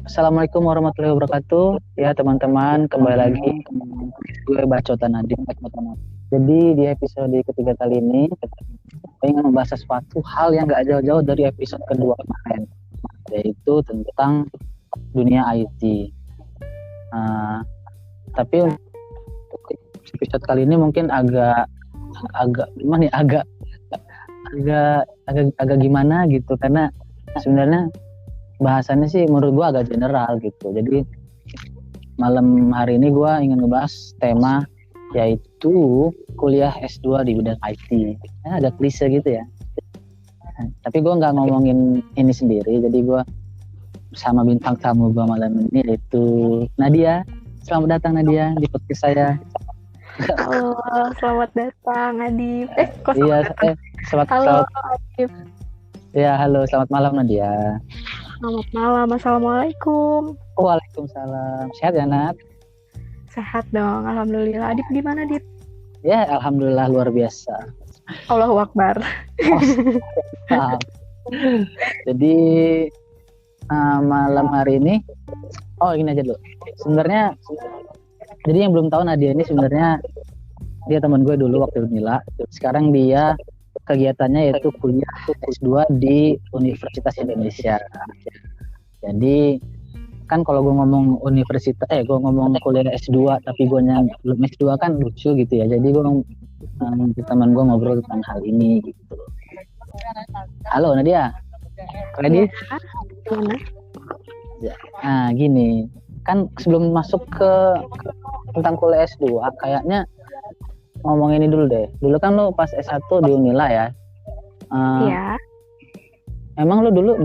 Assalamualaikum warahmatullahi wabarakatuh. Ya teman-teman, kembali lagi gue Bacotan Nadiem. Jadi di episode ketiga kali ini, saya ingin membahas sesuatu hal yang gak jauh-jauh dari episode kedua kemarin, yaitu tentang dunia IT. Tapi untuk episode kali ini mungkin agak gimana ya, agak gimana gitu, karena sebenarnya bahasannya sih menurut gue agak general gitu. Jadi malam hari ini gue ingin ngebahas tema yaitu kuliah S2 di bidang IT. Agak klise gitu ya. Tapi gue nggak ngomongin ini sendiri. Jadi gue bersama bintang tamu gue malam ini yaitu Nadia. Selamat datang Nadia di podcast saya. Halo, selamat datang Adib. Selamat Adib. Ya, halo, selamat malam Nadia. Selamat malam, assalamualaikum. Waalaikumsalam. Sehat ya Nat? Sehat dong, alhamdulillah. Adib gimana Adib? Ya, alhamdulillah luar biasa. Allahu Akbar. Jadi malam hari ini, gini aja dulu. Sebenarnya, jadi yang belum tahu Nadia ini sebenarnya dia teman gue dulu waktu Unila. Sekarang dia kegiatannya yaitu kuliah S2 di Universitas Indonesia. Jadi kan kalau gue ngomong gue ngomong kuliah S2 tapi gue belum S2 kan lucu gitu ya. Jadi gue teman gue ngobrol tentang hal ini gitu. Halo Nadia, ready? Gimana? Nah gini, kan sebelum masuk ke tentang kuliah S2 kayaknya ngomong ini dulu deh. Dulu kan lo pas S1 di Unila ya. Iya. Emang lo dulu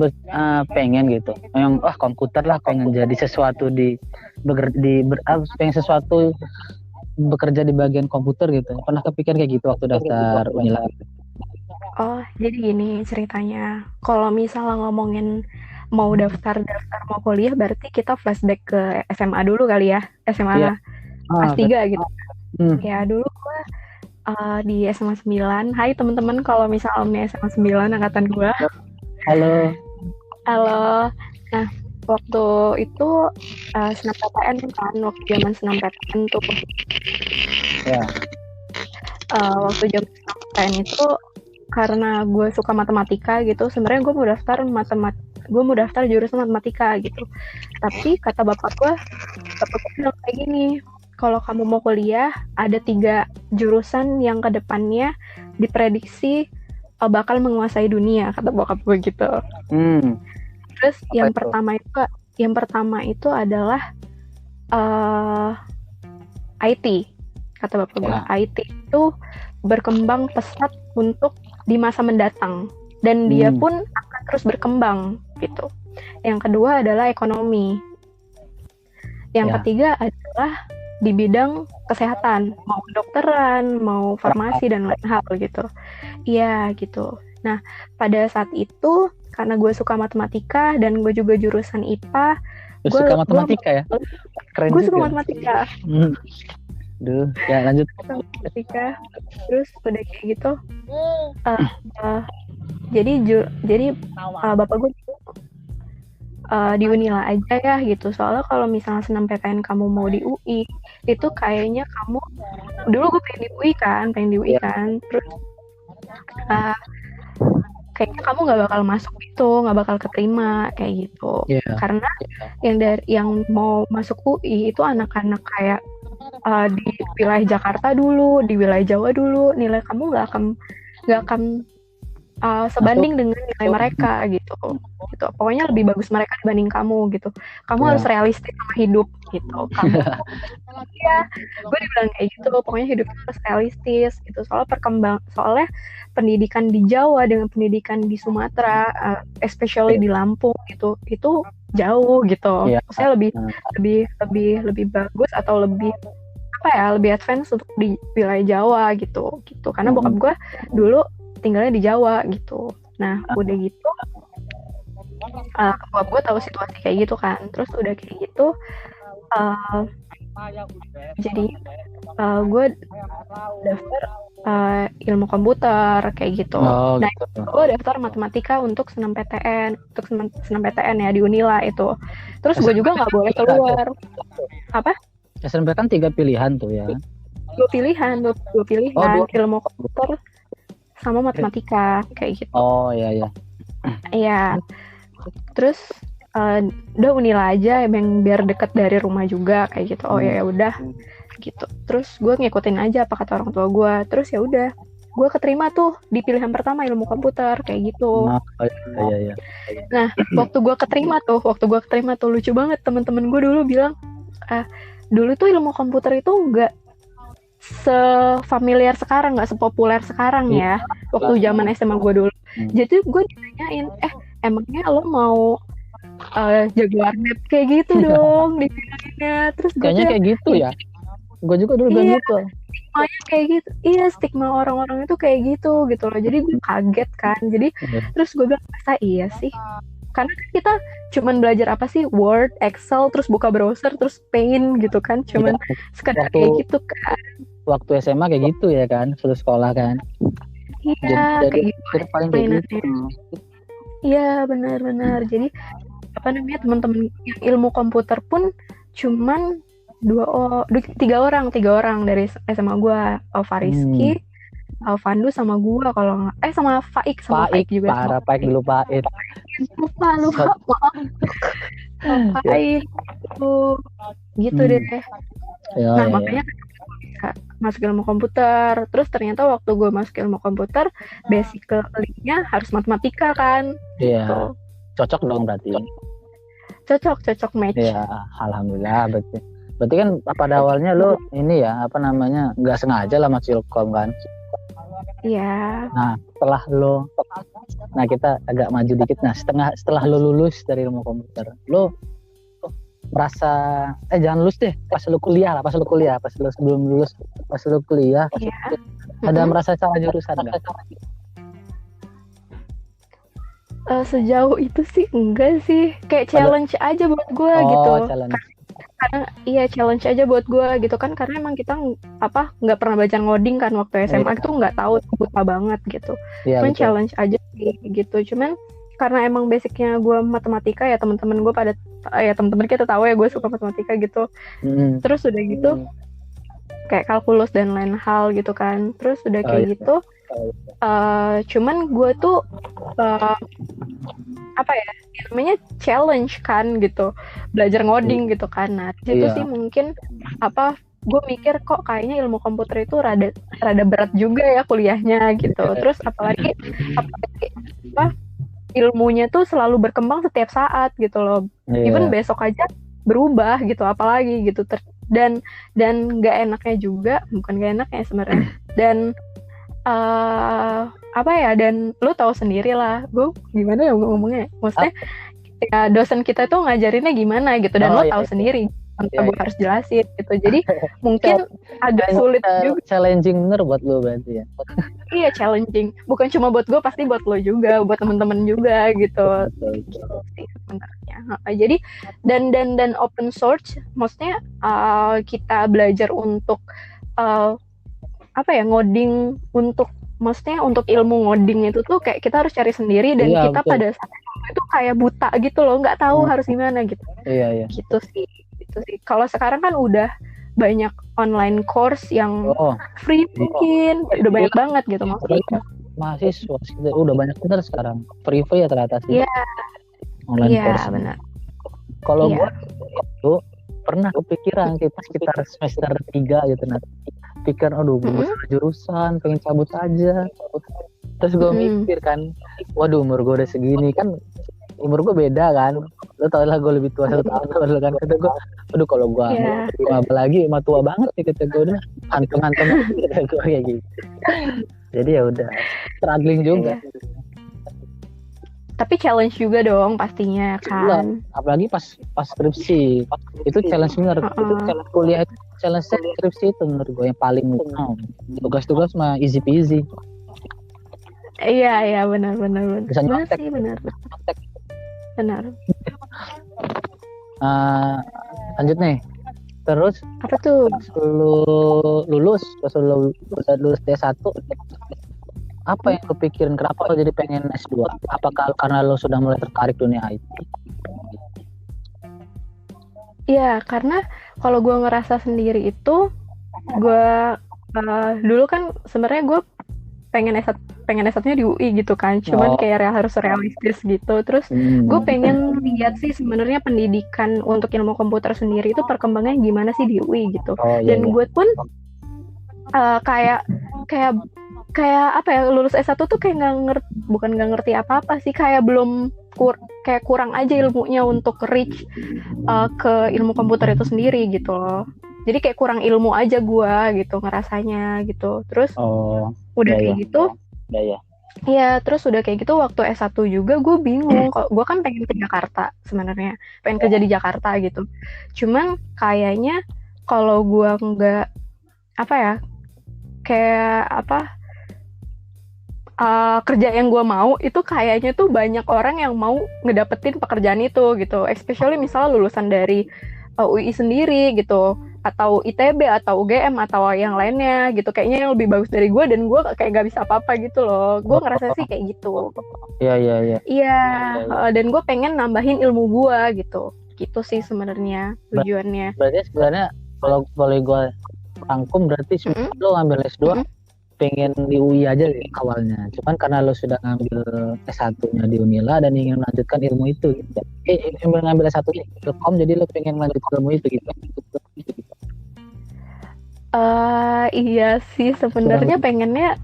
pengen gitu. Yang komputer lah, pengen jadi sesuatu pengen sesuatu bekerja di bagian komputer gitu. Pernah kepikiran kayak gitu waktu daftar Unila? Oh, jadi gini ceritanya. Kalau misalnya ngomongin mau daftar mau kuliah, berarti kita flashback ke SMA dulu kali ya. SMA kelas 3 gitu. Ya dulu gue di SMA 9. Hai teman-teman, kalau misalnya SMA 9 angkatan gue. Halo. Nah, waktu itu SNMPTN kan, waktu zaman SNMPTN tuh. Ya. Waktu zaman SNMPTN itu karena gue suka matematika gitu, sebenarnya gue mau daftar jurusan matematika gitu. Tapi kata bapak gue bilang kayak gini, kalau kamu mau kuliah, ada 3 jurusan yang kedepannya diprediksi bakal menguasai dunia, kata bokap gue gitu. Terus yang pertama itu adalah IT, kata bapak gue. IT itu berkembang pesat untuk di masa mendatang, dan dia pun akan terus berkembang gitu. Yang kedua adalah ekonomi. Yang ketiga adalah di bidang kesehatan, mau kedokteran, mau farmasi dan lain hal gitu. Iya gitu. Nah, pada saat itu karena gue suka matematika dan gue juga jurusan IPA. Gue suka matematika ya? Keren gue juga. suka matematika. Duh, ya lanjut. Matematika. Terus udah kayak gitu. Jadi bapak gue di Unila aja ya gitu. Soalnya kalau misalnya SNMPTN kamu mau di UI, itu kayaknya kamu dulu gue pengen di UI kan. Terus kayaknya kamu nggak bakal masuk gitu, nggak bakal keterima kayak gitu. Karena yang mau masuk UI itu anak-anak kayak di wilayah Jakarta dulu, di wilayah Jawa dulu, nilai kamu nggak akan sebanding dengan nilai mereka gitu. Pokoknya lebih bagus mereka dibanding kamu gitu. Kamu harus realistis sama hidup gitu. Kamu gue dibilang kayak gitu. Pokoknya hidupnya harus realistis gitu. Soalnya pendidikan di Jawa dengan pendidikan di Sumatera, especially di Lampung gitu, itu jauh gitu. Maksudnya lebih bagus atau lebih advance untuk di wilayah Jawa gitu. Karena bokap gue dulu tinggalnya di Jawa gitu. Nah, udah gitu bokap gue tahu situasi kayak gitu kan. Terus udah kayak gitu uh, jadi gue daftar ilmu komputer kayak gitu. Oh, nah gitu. gue daftar matematika untuk senam PTN ya di Unila itu. Terus gue juga nggak boleh keluar. Apa? SNP kan 3 pilihan tuh ya. Dua pilihan ilmu komputer sama matematika kayak gitu. Oh iya. Iya. Terus udah Unila aja yang biar deket dari rumah juga kayak gitu. Oh ya udah gitu. Terus gue ngikutin aja apa kata orang tua gue. Terus ya udah gue keterima tuh di pilihan pertama ilmu komputer kayak gitu. Iya. Nah waktu gue keterima tuh lucu banget, teman-teman gue dulu bilang dulu tuh ilmu komputer itu nggak sefamiliar sekarang, nggak sepopuler sekarang ya. Waktu zaman SMA gue dulu. Jadi gue ditanyain, emangnya lo mau jago warnet kayak gitu dong dipilihnya. Terus gue kayaknya kayak gitu ya. Gue juga dulu bilang gitu. Stigmanya kayak gitu. Iya, stigma orang-orang itu kayak gitu loh. Jadi gue kaget kan. Jadi terus gue bilang, masa iya sih? Karena kita cuman belajar apa sih? Word, Excel, terus buka browser, terus Paint gitu kan. Cuman sekedar kayak gitu kan. Waktu SMA kayak gitu ya kan, sudah sekolah kan. Iya, kayak gitu. Paling kayak gitu. Iya, benar. Jadi apa namanya, teman-teman yang ilmu komputer pun cuman 3 orang dari SMA gue. Fariski, Alvandu sama gue kalau nggak sama Faik juga. Parah, Faik dulu Faik. Lupa maaf. Faik gitu deh. Nah makanya masuk ilmu komputer. Terus ternyata waktu gue masuk ilmu komputer, basically-nya harus matematika kan. Iya. Gitu. Cocok dong berarti. Cocok match. Iya, alhamdulillah berarti kan pada awalnya lo ini ya nggak sengaja lah masuk Ilkom kan. Iya. Nah kita agak maju dikit. Nah setelah lo lulus dari ilmu komputer, lo merasa jangan lulus deh, pas lo kuliah, pas lo sebelum lulus, pas lo kuliah, ada merasa salah jurusan nggak? Sejauh itu sih enggak sih, kayak challenge aja buat gue gitu. Karena challenge aja buat gue gitu kan, karena emang kita nggak pernah belajar ngoding kan waktu SMA itu, nggak tahu, buta banget gitu. Cuman challenge aja sih gitu. Cuman karena emang basicnya gue matematika ya, teman-teman gue pada teman-teman kita tahu ya gue suka matematika gitu. Terus udah gitu kayak kalkulus dan lain hal gitu kan. Terus udah kayak gitu cuman gue tuh namanya challenge kan gitu, belajar ngoding gitu kan. Nah itu sih mungkin gue mikir kok kayaknya ilmu komputer itu rada berat juga ya kuliahnya gitu. Terus apalagi ilmunya tuh selalu berkembang setiap saat gitu loh. Even besok aja berubah gitu, apalagi gitu. Dan nggak enaknya juga, bukan nggak enaknya sebenarnya. Dan dan lu tahu sendiri lah, gue gimana ya ngomongnya, maksudnya ya dosen kita tuh ngajarinnya gimana gitu, dan lo tahu sendiri tanpa gue harus jelasin gitu. Jadi mungkin agak sulit juga. Challenging bener buat lo berarti ya. Iya, challenging, bukan cuma buat gue, pasti buat lo juga, buat temen-temen juga gitu. Sebenarnya jadi dan open source, maksudnya kita belajar untuk ngoding, maksudnya untuk ilmu ngoding itu tuh kayak kita harus cari sendiri, dan kita betul. Pada saat itu kayak buta gitu loh, nggak tahu harus gimana gitu. Iya. Gitu sih. Kalau sekarang kan udah banyak online course yang free mungkin, udah banyak banget gitu maksudnya. Mahasiswa udah banyak bener sekarang free ya ternyata sih. Iya. Online course. Iya benar. Kalau gue itu pernah kepikiran pas sekitar semester 3 gitu, pikir gue salah jurusan, pengen cabut aja. Terus gue mikir kan, waduh umur gue udah segini kan, umur gue beda kan, lo tau lah gue lebih tua 1 tahun kan. Kata gue, aduh kalau gue apalagi emang tua banget nih, kata gue udah hantem kata gue kayak gitu. Jadi ya udah struggling juga. Tapi challenge juga dong pastinya kan. Apalagi pas skripsi itu challenge bener. Itu challenge kuliah itu, challenge skripsi itu menurut gue yang paling tugas-tugas mah easy peasy. Iya benar. Bisa nyontek. Benar. Lanjut nih, Terus apa tuh? pas lu udah lulus D1, apa yang lu pikirin, kenapa lu jadi pengen S2? Apakah karena lu sudah mulai tertarik dunia IT? Iya, karena kalau gue ngerasa sendiri itu, gue dulu kan sebenarnya gue pengen S1-nya di UI gitu kan, cuman kayak harus realistis gitu. Terus gue pengen lihat sih sebenarnya pendidikan untuk ilmu komputer sendiri itu perkembangannya gimana sih di UI gitu. Dan gue pun kayak apa ya, lulus S1 tuh kayak bukan nggak ngerti apa-apa sih, kayak belum kayak kurang aja ilmunya untuk reach ke ilmu komputer itu sendiri gitu loh. Jadi kayak kurang ilmu aja gue gitu ngerasanya gitu. Terus udah kayak gitu. Iya, terus udah kayak gitu waktu S1 juga gue bingung. Gue kan pengen ke Jakarta sebenarnya, pengen kerja di Jakarta gitu. Cuman kayaknya kalau gue nggak apa ya, kayak apa kerja yang gue mau itu kayaknya tuh banyak orang yang mau ngedapetin pekerjaan itu gitu, especially misalnya lulusan dari UI sendiri gitu, atau ITB atau UGM atau yang lainnya gitu, kayaknya yang lebih bagus dari gue, dan gue kayak gak bisa apa-apa gitu loh. Gue ngerasa sih kayak gitu. Iya, dan gue pengen nambahin ilmu gue gitu sih sebenarnya tujuannya. Berarti sebenarnya kalau boleh gue rangkum, berarti lo ngambil S2 pengen di UI aja sih awalnya, cuman karena lo sudah ngambil S1-nya di Unila dan ingin melanjutkan ilmu itu gitu. Ngambil S1 di Telkom, jadi lo pengen melanjutkan ilmu itu gitu. Iya sih sebenarnya pengennya,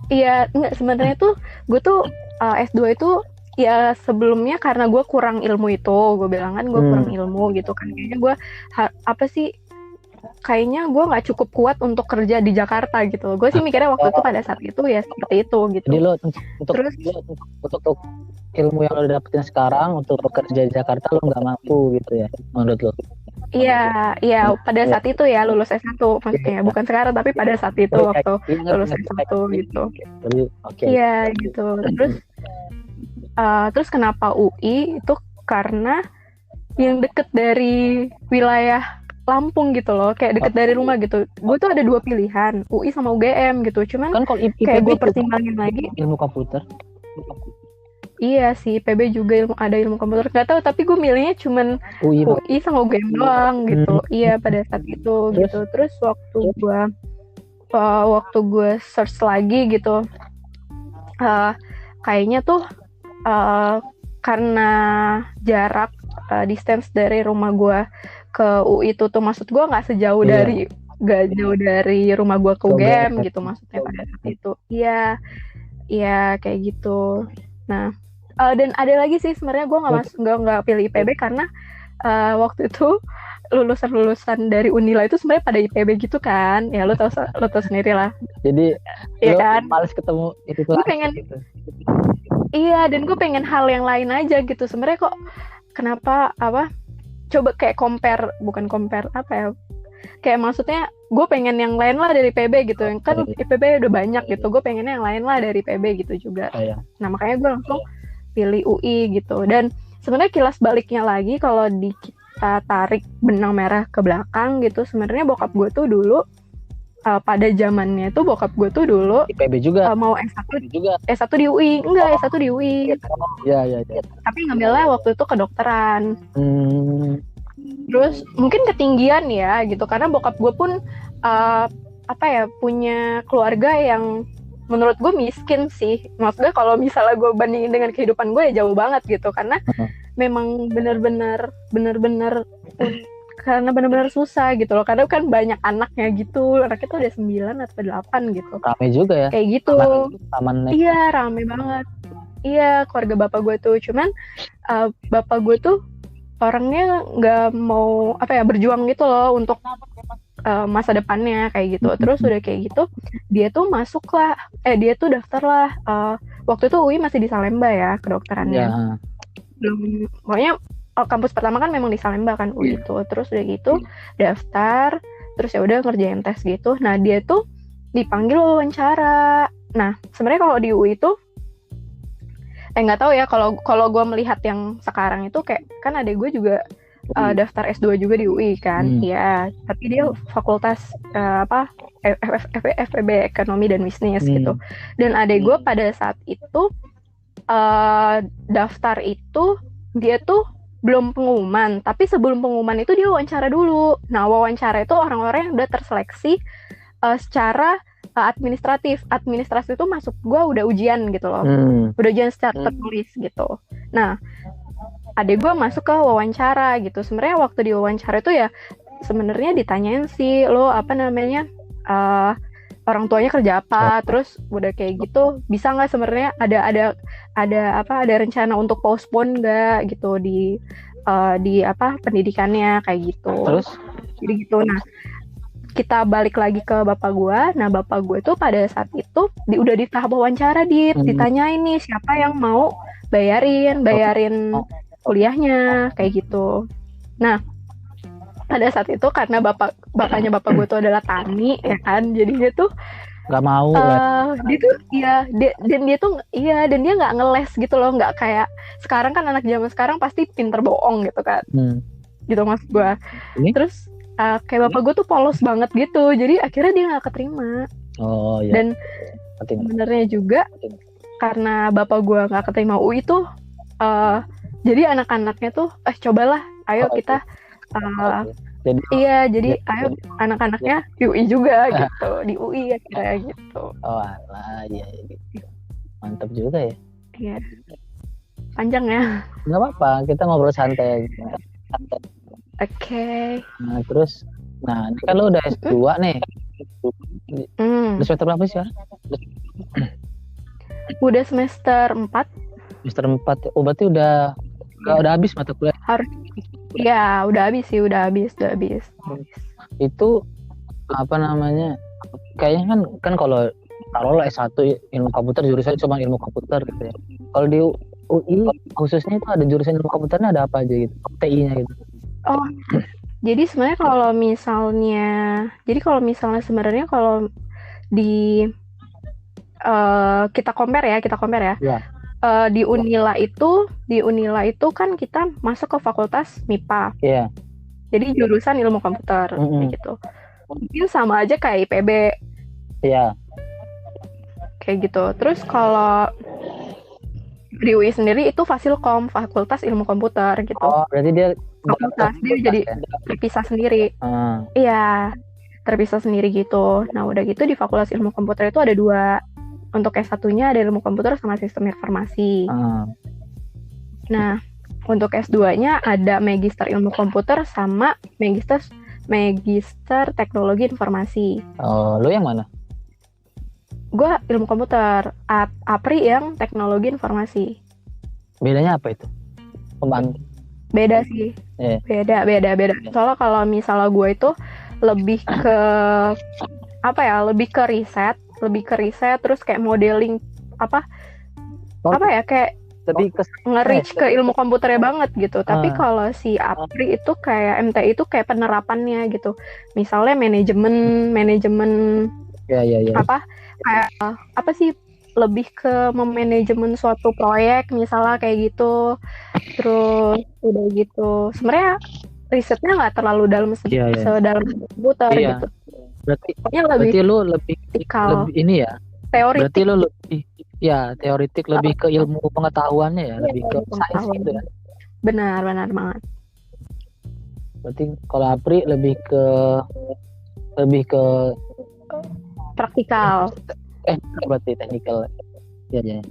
iya enggak, sebenarnya tuh gue tuh S2 itu ya sebelumnya karena gue kurang ilmu itu, gue bilang kan gue kurang ilmu gitu kan, kayaknya gue kayaknya gue nggak cukup kuat untuk kerja di Jakarta gitu. Gue sih mikirnya waktu itu pada saat itu ya seperti itu gitu. Jadi lo untuk ilmu yang lo dapetin sekarang untuk bekerja di Jakarta lo nggak mampu gitu ya menurut lo? Iya pada saat itu ya, lulus S1 maksudnya, bukan sekarang tapi pada saat itu waktu lulus S1 gitu. Iya gitu. Terus kenapa UI itu karena yang deket dari wilayah Lampung gitu loh, kayak deket dari rumah gitu. Gue tuh ada dua pilihan, UI sama UGM gitu. Cuman kan kalau kayak gue pertimbangin lagi ilmu komputer. Iya sih, PB juga ada ilmu komputer. Gak tahu, tapi gue milihnya cuman UI sama UGM doang gitu. Iya pada saat itu gitu. Terus waktu gue search lagi gitu, kayaknya tuh karena jarak distance dari rumah gue ke UI itu tuh, maksud gue nggak jauh dari rumah gue ke UGM gitu maksudnya pada saat itu. Iya kayak gitu. Nah dan ada lagi sih sebenarnya gue nggak pilih IPB karena waktu itu lulusan dari Unila itu sebenarnya pada IPB gitu kan, ya lo tau sendiri lah. Jadi ya kan, males ketemu itu. Gue pengen gitu. Iya, dan gue pengen hal yang lain aja gitu sebenarnya. Kok kenapa coba kayak bukan compare apa ya, kayak maksudnya gue pengen yang lain lah dari PB gitu, yang kan IPB udah banyak gitu, gue pengennya yang lain lah dari PB gitu juga. Nah makanya gue langsung pilih UI gitu. Dan sebenarnya kilas baliknya lagi, kalau kita tarik benang merah ke belakang gitu, sebenarnya bokap gue tuh dulu pada zamannya tuh bokap gue tuh dulu IPB juga mau S1 di UI, enggak S1 di UI. Iya. Tapi ngambilnya waktu itu kedokteran. Terus mungkin ketinggian ya gitu, karena bokap gue pun punya keluarga yang menurut gue miskin sih. Maksudnya kalau misalnya gue bandingin dengan kehidupan gue ya jauh banget gitu, karena memang benar-benar karena benar-benar susah gitu loh, karena kan banyak anaknya gitu, anaknya tuh ada 9 atau 8 gitu. Rame juga ya kayak gitu. Taman. Iya rame banget. Iya keluarga bapak gue tuh, cuman bapak gue tuh orangnya nggak mau berjuang gitu loh untuk masa depannya kayak gitu. Terus udah kayak gitu dia tuh daftar lah, waktu itu UI masih di Salemba ya kedokterannya. Belum, pokoknya kampus pertama kan memang di Salemba kan UI itu. Terus udah gitu daftar, terus ya udah ngerjain tes gitu. Nah dia tuh dipanggil wawancara. Nah sebenarnya kalau di UI itu nggak tahu ya, kalau gue melihat yang sekarang itu kayak kan adek gue juga daftar S2 juga di UI kan. Iya, tapi dia fakultas FEB Ekonomi dan Bisnis gitu. Dan adek gue pada saat itu daftar itu dia tuh belum pengumuman, tapi sebelum pengumuman itu dia wawancara dulu. Nah, wawancara itu orang-orang yang udah terseleksi secara administratif. Administrasi itu masuk gue udah ujian gitu loh. Udah ujian secara tertulis gitu. Nah, adek gue masuk ke wawancara gitu. Sebenarnya waktu di wawancara itu ya sebenarnya ditanyain sih, lo apa namanya orang tuanya kerja apa, terus udah kayak gitu bisa nggak sebenarnya ada rencana untuk postpone nggak gitu di pendidikannya kayak gitu. Terus jadi gitu. Nah, kita balik lagi ke bapak gue. Nah, bapak gue tuh pada saat itu udah di tahap wawancara, ditanyain nih siapa yang mau bayarin kuliahnya kayak gitu. Nah, pada saat itu karena bapaknya bapak gue tuh adalah tani ya kan, jadi dia tuh nggak mau dia tuh dan dia nggak ngeles gitu loh, nggak kayak sekarang kan anak zaman sekarang pasti pinter bohong gitu kan. Gitu maksud gue. Terus kayak bapak gue tuh polos banget gitu, jadi akhirnya dia nggak keterima. Dan sebenarnya juga karena bapak gue nggak keterima UI tuh jadi anak-anaknya tuh cobalah ayo kita jadi ayo anak-anaknya UI juga gitu, di UI akhirnya gitu. Iya gitu. Mantap juga ya. Iya. Panjang ya. Nggak apa-apa, kita ngobrol santai. Oke. Nah, terus ini kan lo udah S2 nih. Udah semester berapa sih sekarang? Udah semester 4. Semester 4. Oh, berarti udah habis mata kuliah. Iya, udah habis. Itu apa namanya? Kayaknya kan kalau taruhlah S1 ilmu komputer, jurusan cuma ilmu komputer gitu ya. Kalau di UI khususnya itu ada jurusan ilmu komputernya ada apa aja gitu? TI-nya gitu. Oh. Jadi sebenarnya kalau misalnya sebenarnya kalau di kita compare ya. Ya. Di Unila itu kan kita masuk ke fakultas MIPA. Iya. Jadi jurusan ilmu komputer gitu. Mungkin sama aja kayak IPB. Iya. Kayak gitu. Terus kalau di UI sendiri itu Fasilkom, fakultas ilmu komputer gitu. Oh, berarti dia jadi terpisah sendiri. Iya, terpisah sendiri gitu. Nah, udah gitu di fakultas ilmu komputer itu ada 2. Untuk S1-nya ada ilmu komputer sama sistem informasi. Nah, untuk S2-nya ada magister ilmu komputer sama magister teknologi informasi. Oh, lu yang mana? Gue ilmu komputer, APRI yang teknologi informasi. Bedanya apa itu? Beda sih. Beda. Soalnya kalau misalnya gue itu lebih ke lebih ke riset terus kayak modeling kayak lebih ke nge-reach ke ilmu komputernya banget gitu. Tapi kalau si APRI itu kayak MTI itu kayak penerapannya gitu. Misalnya manajemen ya. Kayak lebih ke memanajemen suatu proyek misalnya kayak gitu. Terus udah gitu. Sebenarnya risetnya nggak terlalu dalam sedalam komputer gitu. Berarti lu lebih ini ya. Teoritik. Berarti lu lebih teoritik, lebih ke ilmu pengetahuannya ya, lebih ke sains gitu ya. Benar banget. Berarti kalau APRI lebih ke praktikal. Berarti teknikal. Ya.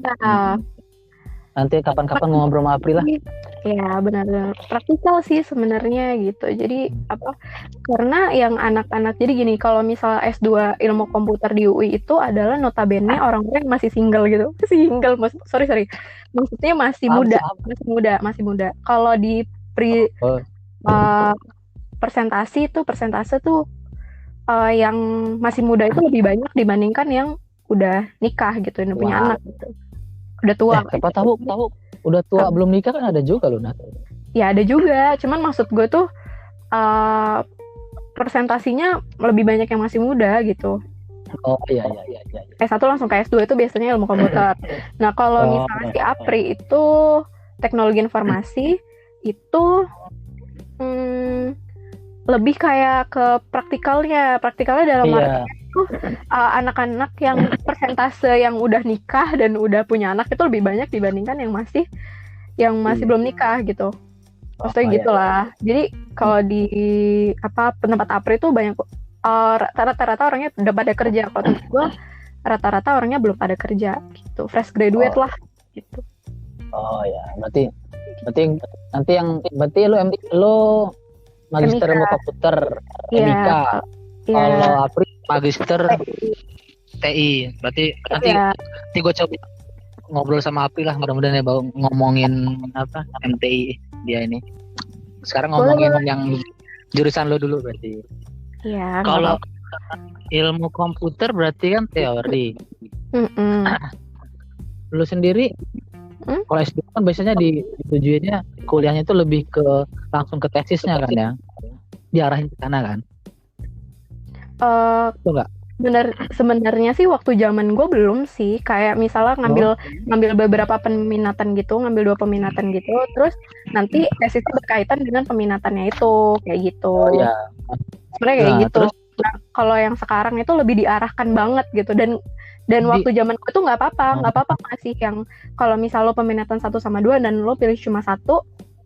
Nanti kapan-kapan ngobrol sama April lah. Ya benar-benar praktikal sih sebenarnya gitu. Jadi karena yang anak-anak, jadi gini, kalau misal S2 ilmu komputer di UI itu adalah notabene orang-orang yang masih single gitu. Sorry. Maksudnya masih muda. Kalau di persentase tuh yang masih muda itu lebih banyak dibandingkan yang udah nikah gitu, yang punya anak gitu. Udah tua. Siapa tahu udah tua belum nikah kan ada juga loh, Nat. Ya ada juga, cuman maksud gue tuh presentasinya lebih banyak yang masih muda gitu. Oh iya. S1 langsung ke S2 itu biasanya ilmu komputer. Nah, kalau misalnya si APRI itu teknologi informasi itu Hmm, lebih kayak ke praktikalnya dalam arti itu anak-anak yang persentase yang udah nikah dan udah punya anak itu lebih banyak dibandingkan yang masih belum nikah gitu. Maksudnya gitulah. Jadi kalau di tempat APRI itu banyak rata-rata orangnya udah pada kerja. Kalau tempat gue rata-rata orangnya belum pada kerja gitu. Fresh graduate lah gitu. Oh ya, berarti nanti lu magister ilmu komputer, MIK. Kalau APRI magister TI. Berarti nanti gue coba ngobrol sama APRI lah, mudah-mudahan ya ngomongin MTI dia ini. Sekarang ngomongin yang jurusan lo dulu berarti. Iya. Kalau ilmu komputer berarti kan teori. Lu sendiri kalau S2 kan biasanya ditujuinnya kuliahnya itu lebih ke langsung ke tesisnya kan ya, diarahin ke sana kan? Betul nggak? Sebenarnya sih waktu zaman gue belum sih, kayak misalnya ngambil beberapa peminatan gitu, ngambil 2 peminatan gitu, terus nanti tesisnya berkaitan dengan peminatannya itu, kayak gitu. Sebenarnya kayak gitu. Terus, nah, kalau yang sekarang itu lebih diarahkan banget gitu, dan waktu zaman gue tuh nggak apa-apa masih yang kalau misal lo peminatan 1 sama 2 dan lo pilih cuma 1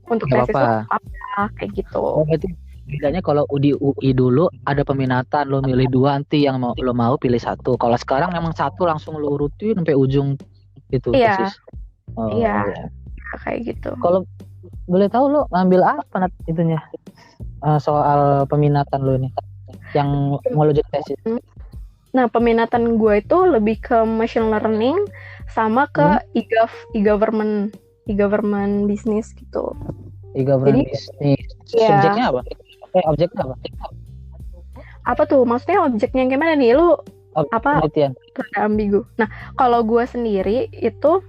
untuk tesis lo apa kayak gitu. Berarti bedanya kalau di UI dulu ada peminatan, lo milih 2, nanti yang lo mau pilih 1. Kalau sekarang memang 1 langsung lo urutin sampai ujung gitu tesis. Iya. Kayak gitu. Kalau boleh tahu lo ngambil apa itunya? Soal peminatan lo ini yang mau lo jadi tesis. Nah, peminatan gue itu lebih ke machine learning sama ke e-government business gitu. E-government business. Subjeknya apa? Objeknya apa? Apa tuh? Maksudnya objeknya gimana nih? Lu penelitian. Ambigu. Nah, kalau gue sendiri itu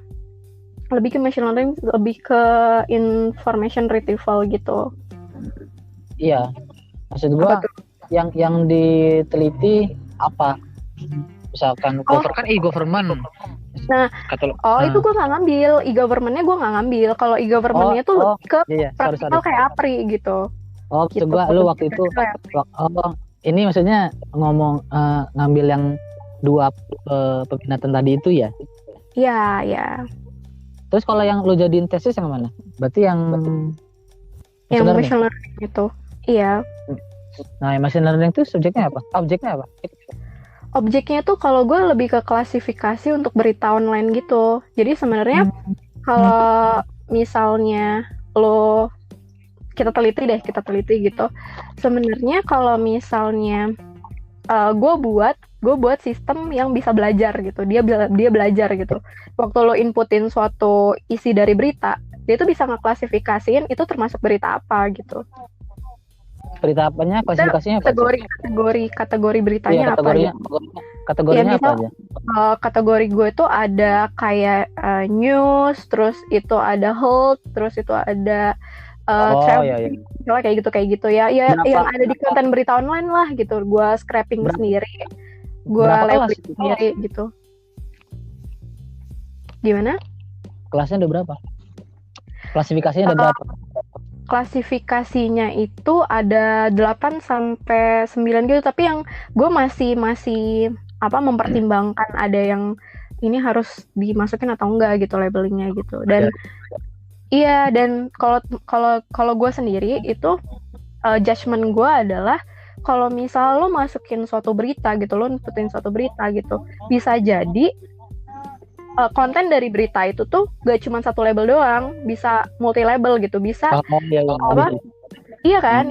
lebih ke machine learning, lebih ke information retrieval gitu. Iya. Maksud gue yang diteliti apa? Misalkan e-government. Nah, itu gue nggak ngambil. E-governmentnya gue nggak ngambil. Kalau e-governmentnya tuh lebih ke praktikal kayak APRI gitu. Maksud gue lu waktu itu ini maksudnya ngomong ngambil yang 2 peminatan tadi itu ya? Iya. Terus kalau yang lu jadiin tesis yang mana? Berarti yang machine learning itu. Iya. Nah, machine learning itu subjeknya apa? Objeknya apa? Objeknya tuh kalau gue lebih ke klasifikasi untuk berita online gitu. Jadi sebenarnya kalau misalnya kita teliti gitu. Sebenarnya kalau misalnya gue buat sistem yang bisa belajar gitu. Dia belajar gitu. Waktu lo inputin suatu isi dari berita, dia tuh bisa ngeklasifikasiin itu termasuk berita apa gitu. Berita apanya? Klasifikasinya apa? Kategori beritanya apa aja? Kategorinya apa aja? Kategori gue itu ada kayak news, terus itu ada health, terus itu ada travel, kayak gitu ya. Yang ada di konten berita online lah gitu. Gue scraping sendiri, gue labeling sendiri gitu. Gimana? Kelasnya ada berapa? Klasifikasinya ada berapa? Klasifikasinya itu ada 8 sampai 9 gitu, tapi yang gue masih mempertimbangkan ada yang ini harus dimasukin atau enggak gitu labelingnya gitu. Dan dan kalau gue sendiri itu judgement gue adalah kalau misal lo masukin suatu berita gitu, lo inputin suatu berita gitu, bisa jadi konten dari berita itu tuh gak cuma 1 label doang, bisa multi label gitu, bisa iya kan,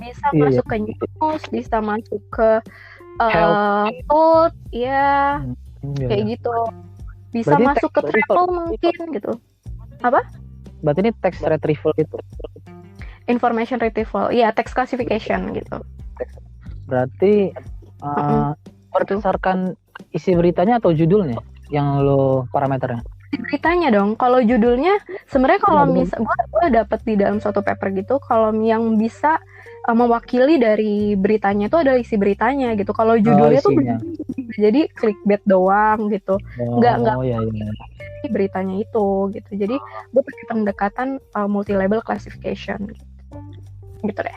bisa masuk ke news, bisa masuk ke health, kayak gitu, bisa berarti masuk ke travel mungkin gitu. Apa? Berarti ini text retrieval gitu. Information retrieval, text classification gitu. Berarti berdasarkan isi beritanya atau judulnya yang lo parameternya? Beritanya dong. Kalau judulnya sebenarnya kalau gue dapet di dalam suatu paper gitu, kalau yang bisa mewakili dari beritanya itu adalah isi beritanya gitu. Kalau judulnya tuh jadi clickbait doang gitu. Enggak beritanya itu gitu. Jadi gue pakai pendekatan multi label classification gitu. gitu deh.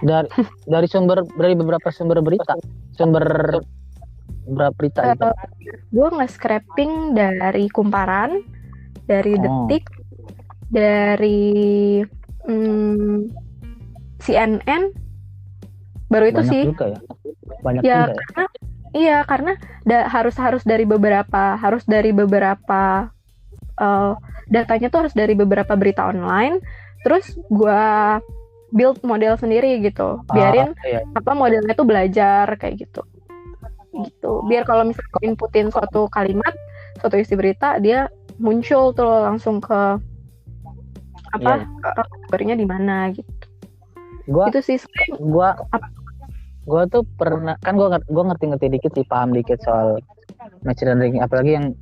Dari beberapa sumber berita itu. Gue nge-scraping dari Kumparan, dari Detik, dari CNN, baru itu banyak sih. Juga ya. Banyak ya juga karena karena harus dari beberapa datanya tuh harus dari beberapa berita online. Terus gue build model sendiri gitu, biarin modelnya tuh belajar kayak gitu. Biar kalau misalnya inputin suatu kalimat, suatu isi berita, dia muncul tuh langsung ke kabarnya di mana gitu. Itu sih gue tuh pernah, kan gue ngerti dikit sih, paham dikit soal machine learning, apalagi yang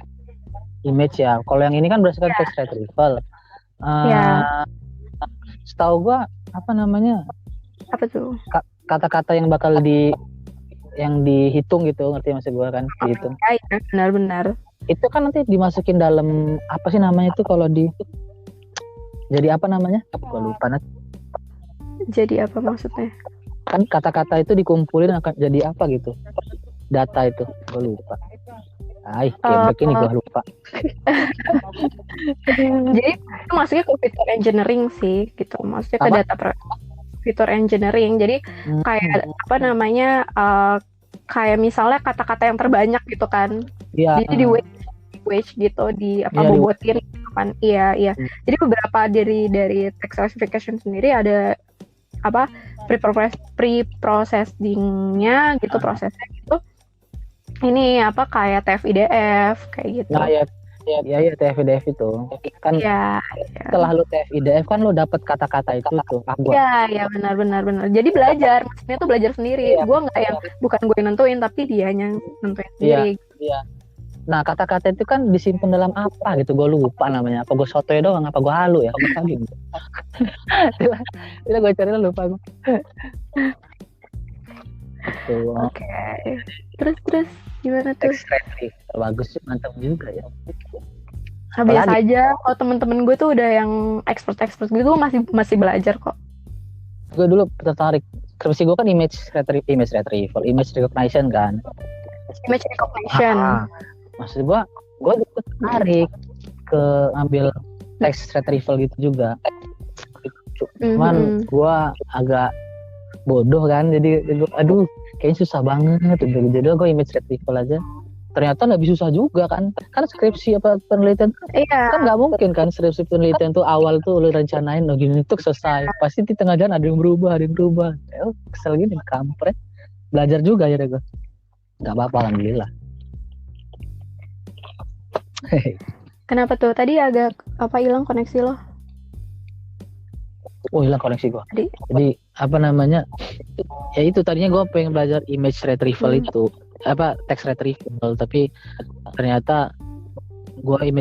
image ya. Kalau yang ini kan berdasarkan text retrieval. Setahu gue apa tuh? Kata-kata yang bakal dihitung gitu, ngerti maksud gue kan? Dihitung. Ya, benar-benar. Itu kan nanti dimasukin dalam apa sih namanya itu kalau jadi apa namanya? Gue lupa nanti. Jadi apa maksudnya? Kan kata-kata itu dikumpulin akan jadi apa gitu? Data itu, gue lupa. Ini gue lupa. Jadi itu maksudnya ke feature engineering sih, gitu. Maksudnya ke data feature engineering. Jadi kayak kayak misalnya kata-kata yang terbanyak gitu kan. Iya. Jadi di weight gitu, bobotin gitu kan. Iya. Jadi beberapa dari text classification sendiri ada pre-processingnya gitu, prosesnya gitu. Ini kayak TF-IDF kayak gitu. Nah ya TF-IDF itu kan. Setelah lu TF-IDF kan lu dapat kata-kata itu tuh. Iya benar. Jadi belajar, maksudnya tuh belajar sendiri. Gue nggak bukan gue nentuin, tapi dia yang nentuin sendiri. Iya. Nah kata-kata itu kan disimpan dalam apa gitu, gue lupa namanya. Apa gue sotoy doang, apa gue halu ya? Gitu. Tidak gue cari lupa gue. Oke. Terus gimana tuh? Text retrieval bagus sih, mantap juga ya. Biasa aja. Kalau temen-temen gue tuh udah yang expert gitu, masih belajar kok. Gue dulu tertarik. Skripsi gue kan image retrieval, image recognition kan. Image recognition. Maksud gue tertarik ke ambil text retrieval gitu juga. Cuman gue agak bodoh kan, jadi kayaknya susah banget. Jadi gue image retrieval aja. Ternyata lebih susah juga kan skripsi penelitian kan nggak mungkin kan. Skripsi penelitian tuh awal tuh lu rencanain gini tuh selesai, pasti di tengah jalan ada yang berubah. Kesel gini, kampret. Belajar juga ya gue. Nggak apa-apa, alhamdulillah. Kenapa tuh? Tadi agak hilang koneksi lo? Hilang koneksi gue. Jadi ya itu tadinya gue pengen belajar image retrieval itu, text retrieval, tapi ternyata gue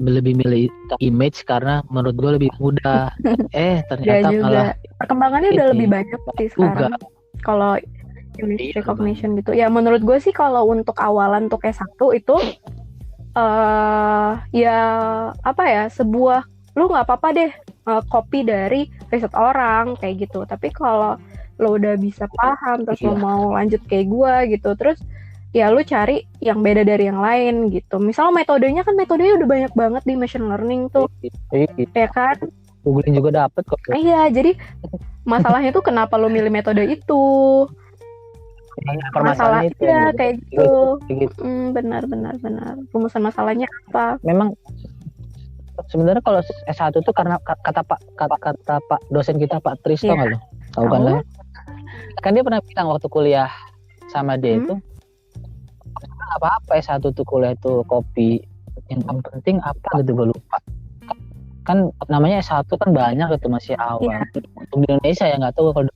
lebih milih image karena menurut gue lebih mudah. Ternyata malah perkembangannya udah lebih banyak sih sekarang. Kalau image recognition gitu. Ya menurut gue sih kalau untuk awalan untuk S1 itu sebuah, lu nggak apa-apa deh copy dari riset orang kayak gitu. Tapi kalau lo udah bisa paham terus lo mau lanjut kayak gue gitu, terus ya lu cari yang beda dari yang lain gitu. Misal metodenya udah banyak banget di machine learning tuh, ya kan? Googling juga dapet kok. Iya, jadi masalahnya tuh kenapa lo milih metode itu? Masalah itu kayak gitu. Benar. Rumusan masalahnya apa? Memang sebenarnya kalau S1 tuh karena kata Pak dosen kita, Pak Tris, tau nggak lo? Tahu kan lah. Kan dia pernah bilang waktu kuliah sama dia itu, nggak apa-apa S1 tuh kuliah tuh copy, yang penting apa gitu, gue lupa. Kan namanya S1 kan banyak gitu, masih awal. Untuk di Indonesia ya nggak tahu kalau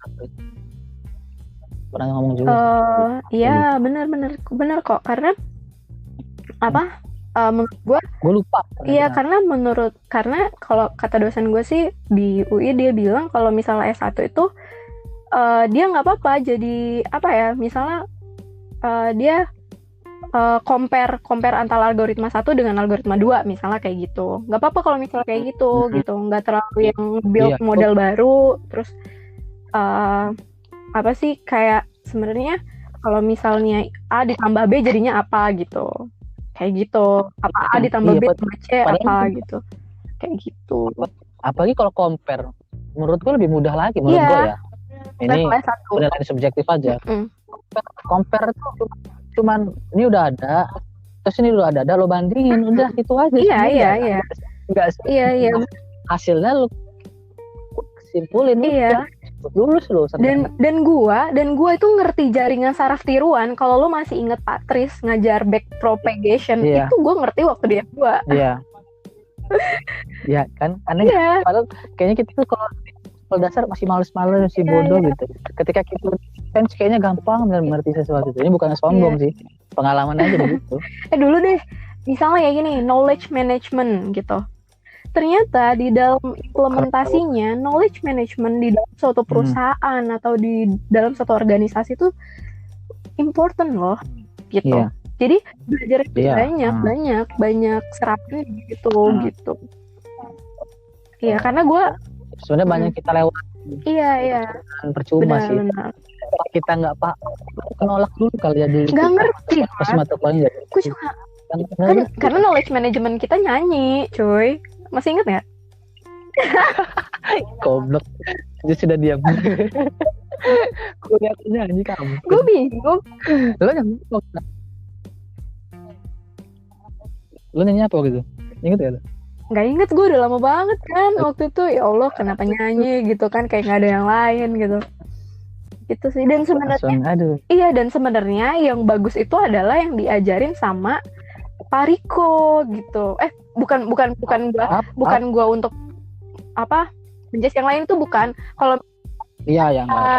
pernah ngomong juga. Iya benar kok, karena menurut gue lupa. Iya, karena kalau kata dosen gue sih di UI, dia bilang kalau misalnya S1 itu dia nggak apa-apa jadi misalnya dia compare antara algoritma 1 dengan algoritma 2 misalnya kayak gitu. Nggak apa-apa kalau misalnya kayak gitu, nggak terlalu yang build model baru terus apa sih kayak sebenarnya kalau misalnya A ditambah B jadinya apa gitu. Kayak gitu. Apa A ditambah B tambah C apa gitu. Kayak gitu. Apalagi kalau compare, menurut gue lebih mudah lagi menurut gue ya. Ini benar-benar subjektif aja. Compare tuh cuman ini udah ada, terus ini udah ada lo bandingin, udah itu aja. Iya. Enggak sih. Iya. Hasilnya lo simpulin. Iya. Lulus lo. Dan gua itu ngerti jaringan saraf tiruan. Kalau lo masih inget Patris ngajar back propagation, itu gua ngerti waktu dia gua. Iya. Ya kan aneh. Padahal kayaknya kita tuh kalau dasar masih males-males, masih bodoh gitu. Ketika kita kan kayaknya gampang mengerti sesuatu. Ini bukan sombong sih, pengalaman aja begitu. Dulu deh, misalnya kayak gini, knowledge management gitu. Ternyata di dalam implementasinya, knowledge management di dalam suatu perusahaan atau di dalam suatu organisasi itu important loh, gitu. Jadi belajar banyak serapnya gitu. Iya, karena gue sebenarnya banyak kita lewat. Iya. Percuma sih. Benar. Kita nggak nolak dulu kali ya dulu. Nggak ngerti. Pas mata kuliah. Gue juga. Karena knowledge management kita nyanyi, cuy. Masih inget nggak? Goblok. Dia sudah diam. Kuliah nyanyi kamu. Gue bingung. Lo nyanyi apa gitu? Ingat gak lo? Nggak inget, gue udah lama banget kan waktu itu. Ya Allah, kenapa nyanyi gitu kan, kayak nggak ada yang lain gitu. Gitu sih. Dan sebenarnya yang bagus itu adalah yang diajarin sama Pak Riko gitu. Bukan gua untuk apa menjudge yang lain itu bukan. Kalau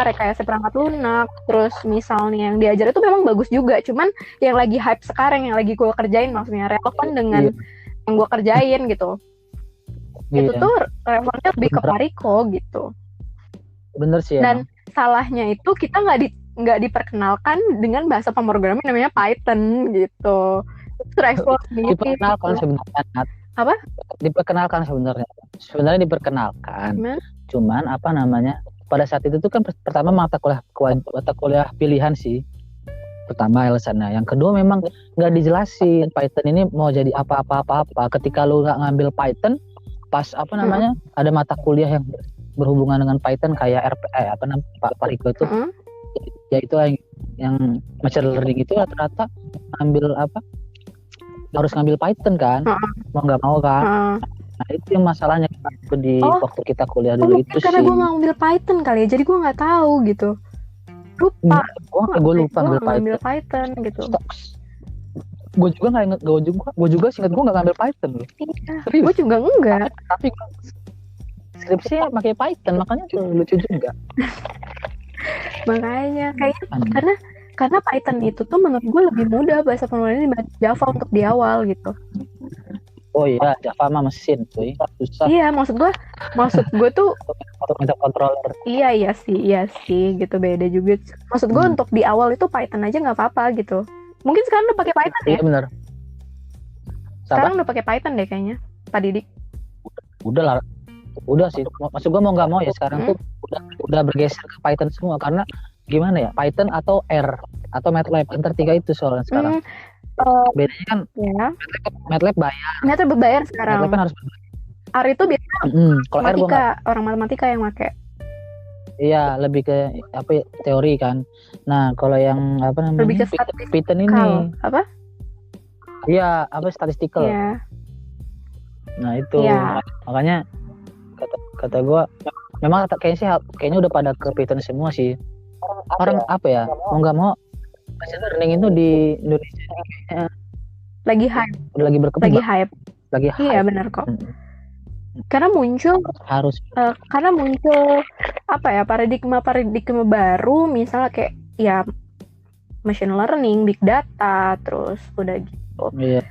rekayasa perangkat lunak, terus misalnya yang diajar itu memang bagus juga. Cuman yang lagi hype sekarang, yang lagi gue kerjain, maksudnya relevan dengan yang gue kerjain gitu. Itu tuh relevannya lebih ke Pak Riko gitu. Bener sih. Dan salahnya itu kita nggak diperkenalkan dengan bahasa pemrograman namanya Python gitu. Diperkenalkan sebenarnya. Apa? Diperkenalkan sebenarnya. Sebenarnya diperkenalkan. Cuman apa namanya? Pada saat itu tuh kan pertama mata kuliah pilihan sih. Pertama alasannya. Yang kedua memang nggak dijelasin Python ini mau jadi apa. Ketika lu nggak ngambil Python, pas apa namanya ada mata kuliah yang berhubungan dengan Python kayak Pak Riko itu, yaitu yang machine learning itu rata-rata harus ngambil Python kan, mau nggak mau kan. Nah itu yang masalahnya di waktu kita kuliah dulu itu karena gue nggak ngambil Python kali ya, jadi gue nggak tahu gitu. Gue lupa ngambil Python gitu. Gue juga nggak inget, gue juga singkat gue nggak ngambil Python loh. Serius? Gue juga enggak. Tapi skripsinya pakai Python, makanya tuh lucu juga. Makanya kayaknya karena Python itu tuh menurut gue lebih mudah bahasa pemrograman dibanding Java untuk di awal gitu. Oh iya, Java mah mesin cuy, susah. Iya, maksud gue tuh controller. Iya sih, gitu beda juga. Maksud gue untuk di awal itu Python aja nggak apa-apa gitu. Mungkin sekarang udah pakai Python ya? Iya benar. Sekarang udah pakai Python deh kayaknya, Pak Didik. Udah sih. Maksud gue mau nggak mau ya sekarang tuh udah bergeser ke Python semua karena gimana ya, Python atau R atau MATLAB antara tiga itu soalnya sekarang. Bedanya kan MATLAB bayar. MATLAB berbayar sekarang. MATLAB kan harus berbayar. R itu biasanya matematika, orang matematika yang pakai. Iya, lebih ke teori kan. Nah, kalau yang lebih ke Python ini apa? Iya, statistical. Iya. Nah, itu. Makanya kata gue memang kayaknya udah pada ke Python semua sih. Orang mau nggak mau machine learning itu di Indonesia kayaknya lagi hype. Lagi berkembang. Lagi hype. Iya, benar kok. Karena muncul paradigma baru, misalnya kayak ya machine learning, big data, terus udah gitu. Iya.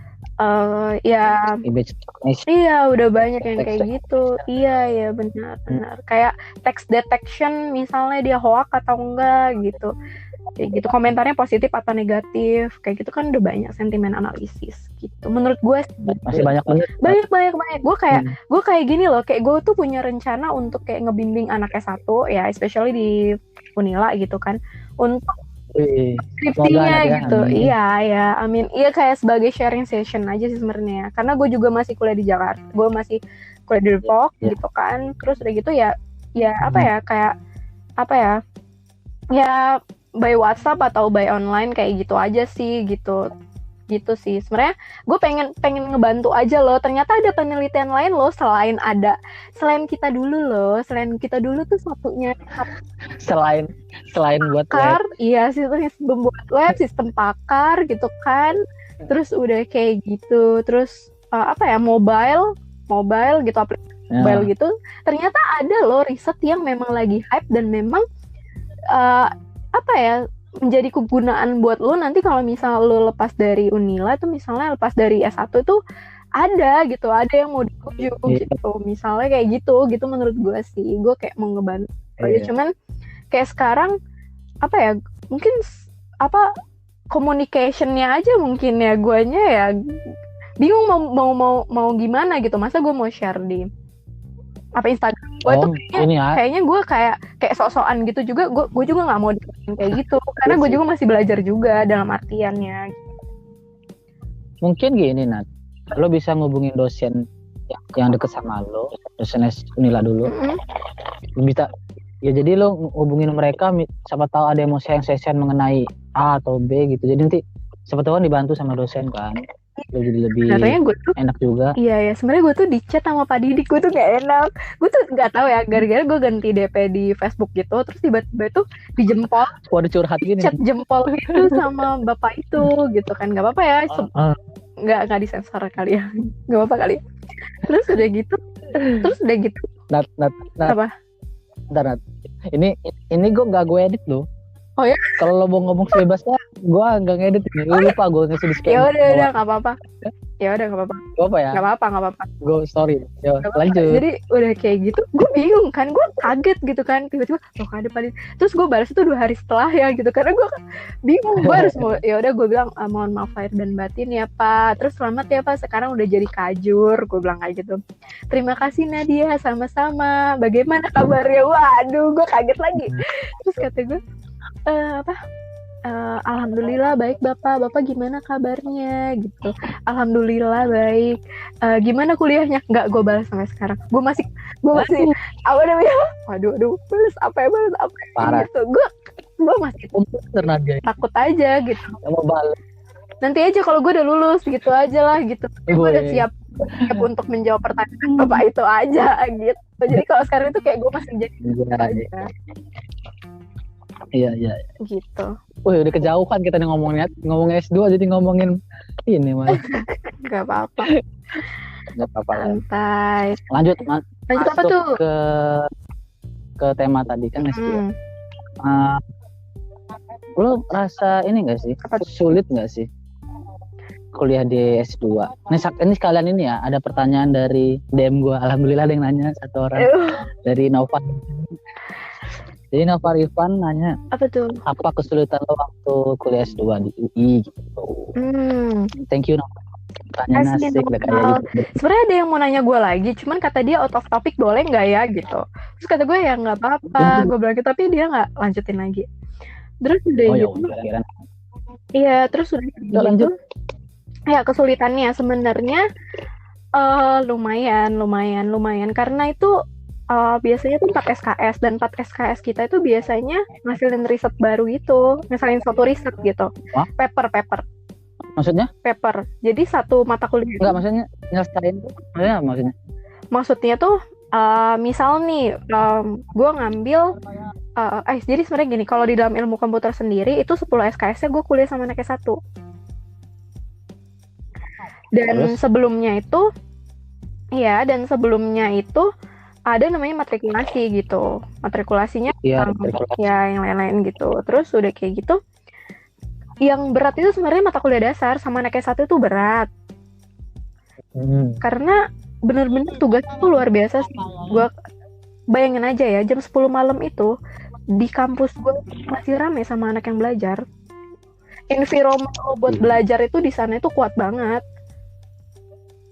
Iya, udah banyak yang kayak gitu. Iya, benar. Kayak text detection misalnya dia hoax atau enggak gitu. kayak gitu, komentarnya positif atau negatif kayak gitu kan udah banyak sentimen analisis gitu menurut gue masih banyak banget gue kayak gini loh, kayak gue tuh punya rencana untuk kayak ngebimbing anak S1 ya, especially di Unila gitu kan, untuk skripsinya gitu. Amin. Iya amin, iya kayak sebagai sharing session aja sih sebenarnya, karena gue juga masih kuliah di Jakarta, gue masih kuliah di Depok gitu kan, terus udah gitu ya apa ya, kayak apa ya by WhatsApp atau by online kayak gitu aja sih gitu sih sebenarnya. Gue pengen ngebantu aja loh, ternyata ada penelitian lain loh selain kita dulu tuh satunya selain buat pakar, iya sih membuat web sistem pakar gitu kan, terus udah kayak gitu, terus mobile gitu, aplikasi mobile gitu, ternyata ada loh riset yang memang lagi hype dan memang menjadi kegunaan buat lo nanti kalau misal lo lepas dari Unila itu, misalnya lepas dari S1 itu ada yang mau dituju gitu, misalnya kayak gitu menurut gue sih, gue kayak mau ngebantu cuman kayak sekarang mungkin communication-nya aja mungkin ya, guanya ya bingung mau gimana gitu, masa gue mau share di Instagram gue tuh kayaknya gue kayak sok-sokan gitu juga, gue juga nggak mau kayak gitu karena gue juga masih belajar juga dalam artiannya. Mungkin gini Nat, lo bisa ngubungin dosen yang deket sama lo, dosen Unila dulu. Bisa ya, jadi lo hubungin mereka, siapa tahu ada yang mau sharing session mengenai A atau B gitu, jadi nanti siapa tahu kan dibantu sama dosen kan, jadi lebih enak juga. Iya sebenarnya gue tuh di chat sama Pak Didik, gue tuh gak enak, gue tuh nggak tahu ya, gara-gara gue ganti DP di Facebook gitu, terus tiba-tiba tuh dijempol, waduh curhat gini, chat jempol gitu sama bapak itu gitu kan, nggak apa-apa ya, nggak disensor kali ya, nggak apa-apa kali. Terus udah gitu Nat apa? Nat, ini gue nggak gue edit loh. Oh ya? Kalau lo mau ngomong sebebasnya, gue nggak ngedit ini. Lupa gue ngasih disclaimer. Ya udah nggak apa-apa. Nggak apa-apa. Gue sorry. Lanjut. Jadi udah kayak gitu, gue bingung kan, gue kaget gitu kan, tiba-tiba loh ada Pak. Terus gue balas itu 2 hari setelah ya gitu, karena gue bingung, gue harus ya udah gue bilang mohon maaf lahir dan batin ya Pak. Terus selamat ya Pak, sekarang udah jadi kajur, gue bilang kayak gitu. Terima kasih Nadia, sama-sama. Bagaimana kabarnya? Waduh, gue kaget lagi. Terus kata gue alhamdulillah baik Bapak gimana kabarnya gitu. Alhamdulillah baik. Gimana kuliahnya? Nggak gue balas sampai sekarang. Gue masih apa namanya? Waduh, balas apa parah gitu. Gue masih takut aja gitu. Mau balas. Nanti aja kalau gue udah lulus gitu aja lah gitu. Gue udah siap untuk menjawab pertanyaan Bapak itu aja gitu. Jadi kalau sekarang itu kayak gue masih jadi aja. Iya. Gitu. Wih, udah kejauhan kita nih ngomongin S2 jadi ngomongin ini malah. Gak apa-apa. Santai. Lanjut apa tuh? Ke tema tadi kan S2. Lo rasa ini nggak sih? Sulit nggak sih kuliah di S2? Ini sekalian ini ya, ada pertanyaan dari DM gue. Alhamdulillah ada yang nanya satu orang. Dari Nova. Jadi Nova Rifan nanya, apa tuh? Apa kesulitan lo waktu kuliah S2 di UI gitu. Thank you Nova. Pertanyaan asik kayak gitu. Sebenarnya ada yang mau nanya gue lagi, cuman kata dia out of topic boleh nggak ya gitu. Terus kata gue ya nggak apa-apa, gue bilang gitu, tapi dia nggak lanjutin lagi. Terus udah iya, terus udah gitu. Lanjut. Ya kesulitannya sebenarnya lumayan karena itu biasanya tuh 4 SKS, dan 4 SKS kita itu biasanya ngasilin riset baru itu, ngasilin suatu riset gitu. Wah? Paper. Maksudnya? Paper. Jadi satu mata kuliah. Enggak, maksudnya nyelesain tuh. Maksudnya? Maksudnya tuh misal nih gue ngambil jadi sebenarnya gini, kalau di dalam ilmu komputer sendiri itu 10 SKS-nya gue kuliah sama anak S1. Dan sebelumnya itu ada namanya matrikulasi gitu. Matrikulasinya ya yang lain-lain gitu. Terus udah kayak gitu, yang berat itu sebenarnya mata kuliah dasar sama anak S1 itu berat. Karena bener-bener tugas itu luar biasa sih. Gue bayangin aja ya, jam 10 malam itu di kampus gue masih rame sama anak yang belajar. Environment lo buat belajar itu di sana itu kuat banget.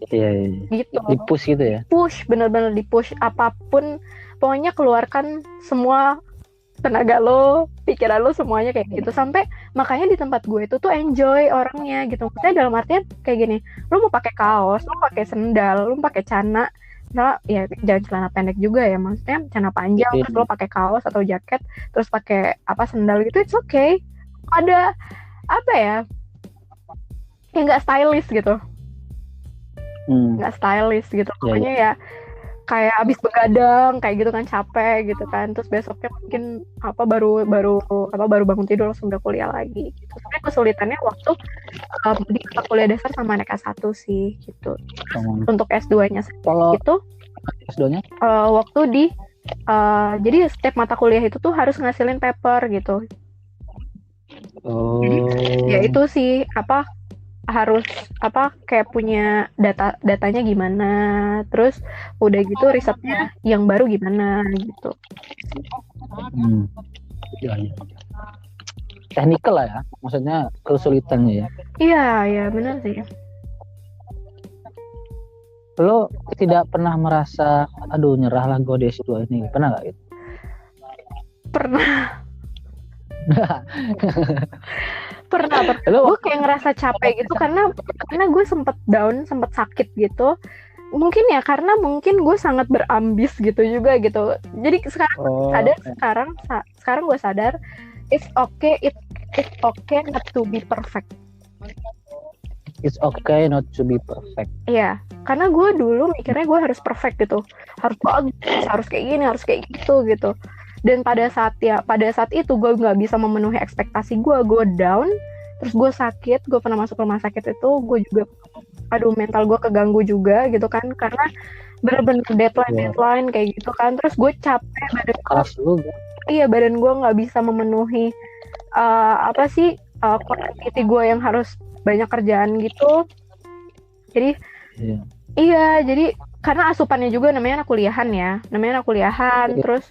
Iya. Gitu. Di-push gitu ya. Push, bener-bener di-push apapun. Pokoknya keluarkan semua tenaga lo, pikiran lo, semuanya kayak gitu. Sampai makanya di tempat gue itu tuh enjoy orangnya gitu. Maksudnya dalam artian kayak gini, lo mau pakai kaos, lo pakai sendal, lo pakai celana, nah ya jangan celana pendek juga ya, maksudnya celana panjang, terus lo pakai kaos atau jaket, terus pakai sendal gitu, it's okay. Ada apa ya, nggak stylish gitu, nggak stylish gitu. Pokoknya ya kayak abis begadang kayak gitu kan, capek gitu kan, terus besoknya mungkin baru bangun tidur langsung udah kuliah lagi gitu. Sebenarnya kesulitannya waktu di kuliah dasar sama anak S1 sih gitu. Untuk S2-nya itu S2-nya waktu di jadi setiap mata kuliah itu tuh harus ngasilin paper gitu. Jadi ya itu sih harus kayak punya datanya gimana, terus udah gitu risetnya yang baru gimana gitu. Ya. Teknikal lah ya, maksudnya kesulitannya ya. Iya benar sih. Lo tidak pernah merasa aduh nyerah lah gue di S2 ini, pernah nggak gitu? Pernah. Gue kayak ngerasa capek gitu karena gue sempet down, sempet sakit gitu. Mungkin ya karena gue sangat berambis gitu juga gitu. Jadi sekarang gue sadar it's okay not to be perfect. It's okay not to be perfect. Iya, karena gue dulu mikirnya gue harus perfect gitu, harus bagus, harus kayak gini, harus kayak gitu. Dan pada saat itu gue nggak bisa memenuhi ekspektasi gue down, terus gue sakit, gue pernah masuk rumah sakit itu, gue juga, mental gue keganggu juga gitu kan, karena bener-bener deadline kayak gitu kan, terus gue capek, badan gue nggak bisa memenuhi quantity gue yang harus banyak kerjaan gitu, jadi jadi karena asupannya juga namanya anak kuliahan terus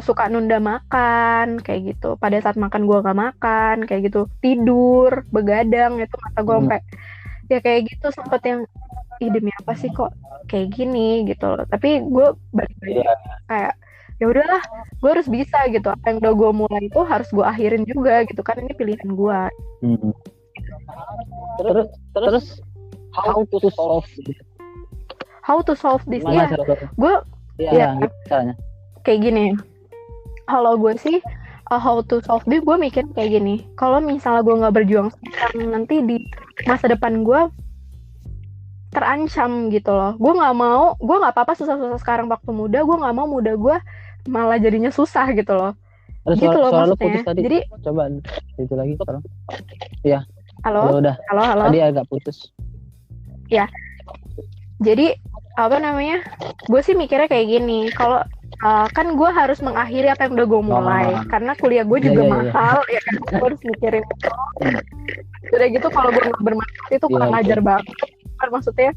suka nunda makan kayak gitu. Pada saat makan gue nggak makan kayak gitu, tidur begadang itu, mata gue sampai ya kayak gitu, sempet yang demi apa sih kok kayak gini gitu. Tapi gue balik kayak ya udahlah, gue harus bisa gitu, apa yang udah gue mulai itu harus gue akhirin juga gitu kan, ini pilihan gue. Terus how to solve this ya gue caranya kayak gini. Kalau gue sih how to solve this, gue mikir kayak gini, kalau misalnya gue nggak berjuang sekarang, nanti di masa depan gue terancam gitu loh. Gue nggak apa-apa susah-susah sekarang waktu muda, gue nggak mau muda gue malah jadinya susah gitu loh. Gitu loh maksudnya. Putus tadi. Jadi coba itu lagi tolong. Ya. Halo. Tadi agak putus. Ya. Jadi gue sih mikirnya kayak gini, kalau kan gue harus mengakhiri apa yang udah gue mulai, karena kuliah gue juga mahal, ya kan, gue harus mikirin itu. Udah gitu kalau gue nggak bermanfaat itu kurang ajar banget. Kan maksudnya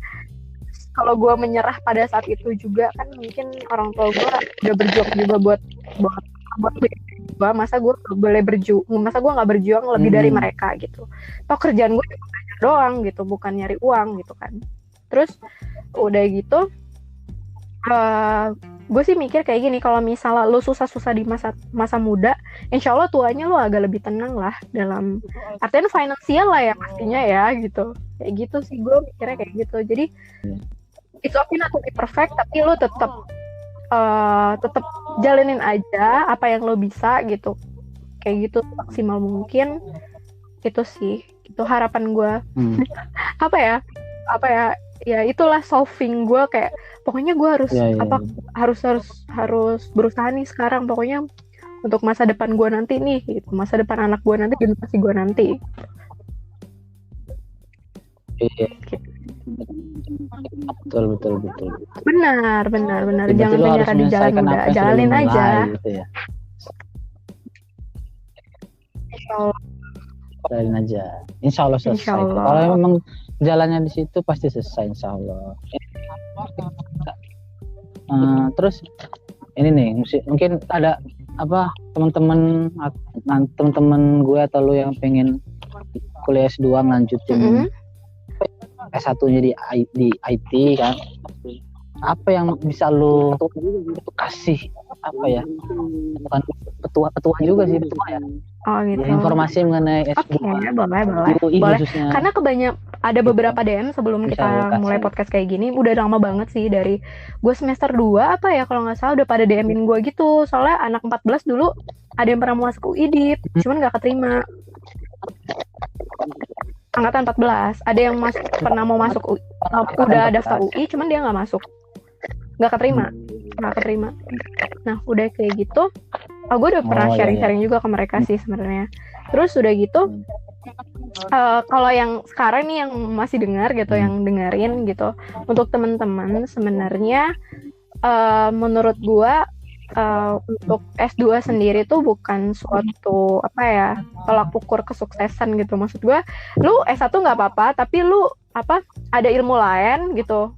kalau gue menyerah pada saat itu juga kan, mungkin orang tua gue udah berjuang juga buat gue, masa gue nggak berjuang lebih dari mereka gitu. Toh kerjaan gue cuma belajar doang gitu, bukan nyari uang gitu kan. Terus udah gitu gue sih mikir kayak gini, kalau misalnya lo susah-susah di masa muda, insya Allah tuanya lo agak lebih tenang lah, dalam artian finansial lah ya pastinya ya gitu. Kayak gitu sih gue mikirnya kayak gitu. Jadi it's okay not to be perfect, tapi lo tetap jalanin aja apa yang lo bisa gitu, kayak gitu maksimal mungkin. Itu sih, itu harapan gue. apa ya itulah solving gue, kayak pokoknya gue harus berusaha nih sekarang, pokoknya untuk masa depan gue nanti nih gitu, masa depan anak gue nanti, generasi gue nanti. Betul. Benar. Jangan menyerah di jalan muda, jalanin aja. Gitu ya. Jalanin aja. Insya Allah selesai. Kalau memang jalannya di situ pasti selesai, insya Allah. Terus ini nih, mungkin ada teman-teman gue atau lu yang pengen kuliah S2 ngelanjutin S1-nya di IT kan, apa yang bisa lu kasih bukan petua juga sih ya. Oh gitu. Informasi mengenai S2. Boleh. Karena ada beberapa DM sebelum kita mulai podcast kayak gini, udah lama banget sih dari gue semester 2 kalau nggak salah udah pada DM-in gue gitu. Soalnya anak 14 dulu ada yang pernah masuk UI Dip, cuman nggak keterima. Angkatan 14, ada yang pernah mau masuk UI, udah daftar UI, cuman dia nggak masuk. Nggak keterima. Nah udah kayak gitu, gue udah pernah sharing-sharing juga ke mereka sih sebenarnya. Terus udah gitu, kalau yang sekarang nih yang masih dengar gitu, yang dengerin gitu, untuk teman-teman sebenarnya menurut gue untuk S2 sendiri tuh bukan suatu tolak ukur kesuksesan gitu. Maksud gue, lu S1 nggak apa-apa, tapi lu ada ilmu lain gitu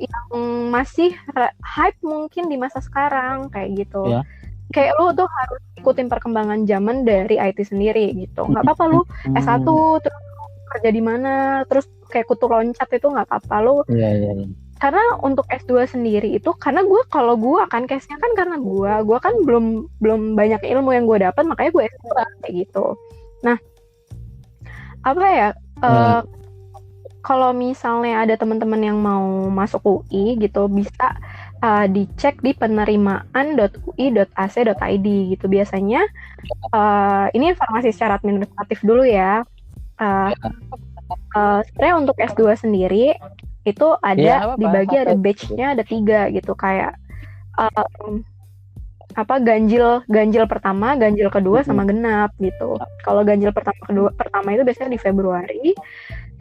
yang masih hype mungkin di masa sekarang kayak gitu. Kayak lu tuh harus ikutin perkembangan zaman dari IT sendiri gitu. Nggak apa-apa lu S1 terus kerja di mana, terus kayak kutu loncat itu nggak apa-apa lu. Karena untuk S2 sendiri itu, karena kalau gue kan case-nya kan karena gue kan belum banyak ilmu yang gue dapat, makanya gue S2 kayak gitu. Nah, kalau misalnya ada teman-teman yang mau masuk UI gitu, bisa dicek di penerimaan.ui.ac.id gitu. Biasanya ini informasi secara administratif dulu ya. Sebenarnya untuk S2 sendiri itu ada dibagi, ada batch-nya ada 3 gitu, kayak ganjil pertama, ganjil kedua, sama genap gitu. Kalau ganjil pertama itu biasanya di Februari,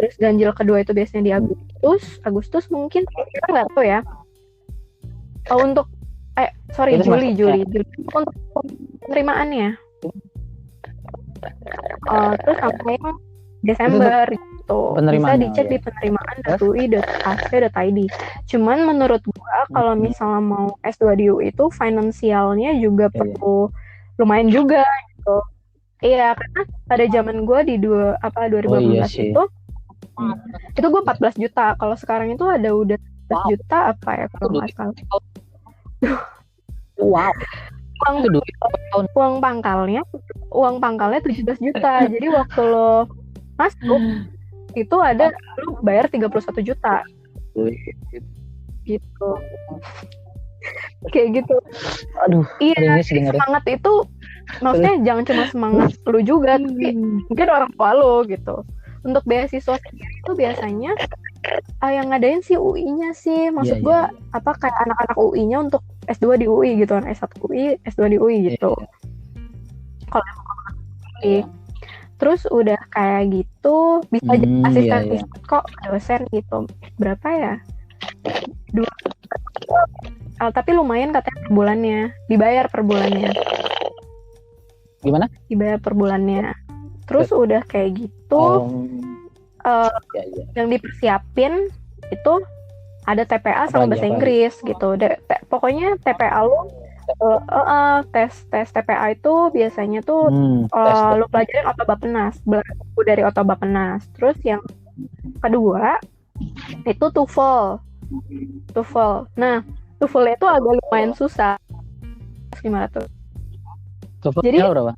terus ganjil kedua itu biasanya di Agustus mungkin, kita nggak tahu ya. Untuk Juli untuk penerimaannya. Terus sampai Desember gitu. Bisa dicek di penerimaan.ui.ac.id. Cuman menurut gua kalau misalnya mau S2 di UI itu finansialnya juga perlu lumayan juga gitu. Iya, karena pada zaman gua di 2015 itu gua 14 juta. Kalau sekarang itu ada udah 14 juta kalau nggak salah. Wow. Uang pangkalnya 17 juta. Jadi waktu lo masuk itu ada lu bayar 31 juta gitu. Kayak gitu. Aduh, iya, semangat itu maksudnya jangan cuma semangat lu juga, tapi mungkin orang tua lu gitu. Untuk beasiswa sendiri itu biasanya yang ngadain sih UI-nya sih. Maksud gue kayak anak-anak UI-nya untuk S2 di UI gitu kan, S1 UI, S2 di UI gitu. Kalau terus udah kayak gitu bisa jadi asisten kok dosen gitu. Berapa ya? 2. Tapi lumayan katanya per bulannya, dibayar per bulannya. Gimana? Dibayar per bulannya. Terus udah kayak gitu, yang dipersiapin itu ada TPA sama bahasa Inggris gitu. Pokoknya TPA lu tes TPA itu biasanya tuh lu pelajarin Otobapenas, buku dari Otobapenas. Terus yang kedua itu TOEFL. Nah, TOEFL itu agak lumayan susah. 500. Jadi berapa?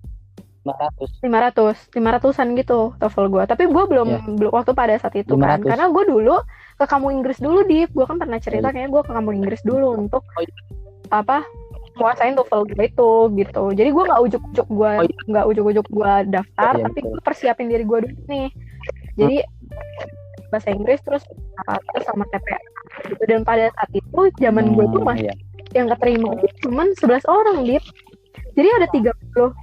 500-an gitu TOEFL gue. Tapi gue belum waktu pada saat itu 500. Kan, karena gue dulu ke kamu Inggris dulu, gue kan pernah cerita kayaknya gue ke kamu Inggris dulu untuk kuasain TOEFL gue itu gitu. Jadi gue nggak ujuk-ujuk gue daftar, tapi gue persiapin diri gue dulu nih. Jadi bahasa Inggris terus sama TPA gitu. Dan pada saat itu zaman gue tuh masih yang keterima cuman 11 orang Dit. Jadi ada 30.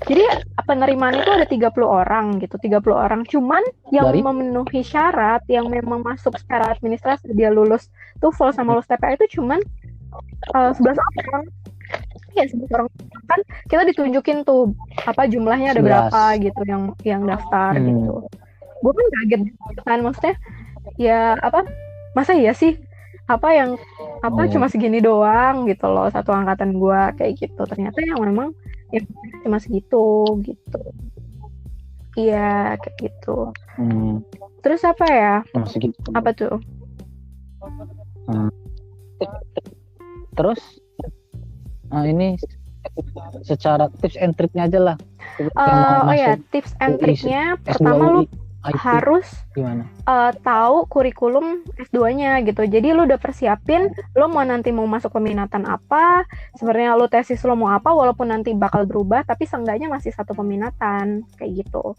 Jadi penerimaan itu ada 30 orang gitu, 30 orang. Cuman yang memenuhi syarat, yang memang masuk secara administrasi, dia lulus TOEFL sama lulus TPA itu cuman 11 orang. Iya, 11 orang. Kan kita ditunjukin tuh jumlahnya ada 11. Berapa gitu yang daftar gitu. Gue kan kaget kan, maksudnya ya masa iya sih yang cuma segini doang gitu loh, satu angkatan gue kayak gitu. Ternyata yang memang yang cuma segitu gitu. Iya kayak gitu. Terus apa ya? Segitu. Apa tuh? Terus ini secara tips and triknya aja lah. Tips and triknya pertama lu harus tahu kurikulum S2-nya gitu. Jadi lu udah persiapin lu nanti mau masuk peminatan apa, sebenarnya lu tesis lu mau apa, walaupun nanti bakal berubah tapi seenggaknya masih satu peminatan kayak gitu.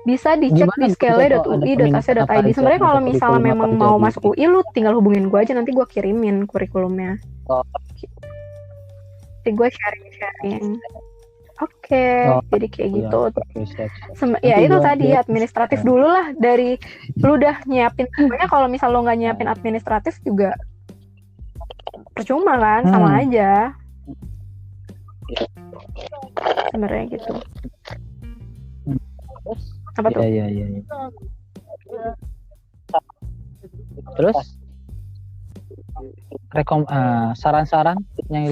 Bisa dicek di skele.ui.ac.id. Sebenarnya kalau misalnya memang mau masuk UI, lu tinggal hubungin gue aja, nanti gue kirimin kurikulumnya. Nanti gue sharing. Oke, jadi kayak gitu. Ya itu tadi administratif dulu lah, dari lu udah nyiapin. Sebenarnya kalau misal lu nggak nyiapin administratif juga percuma kan, sama aja. Sebenarnya gitu. Apa tuh? Iya. Terus saran-saran yang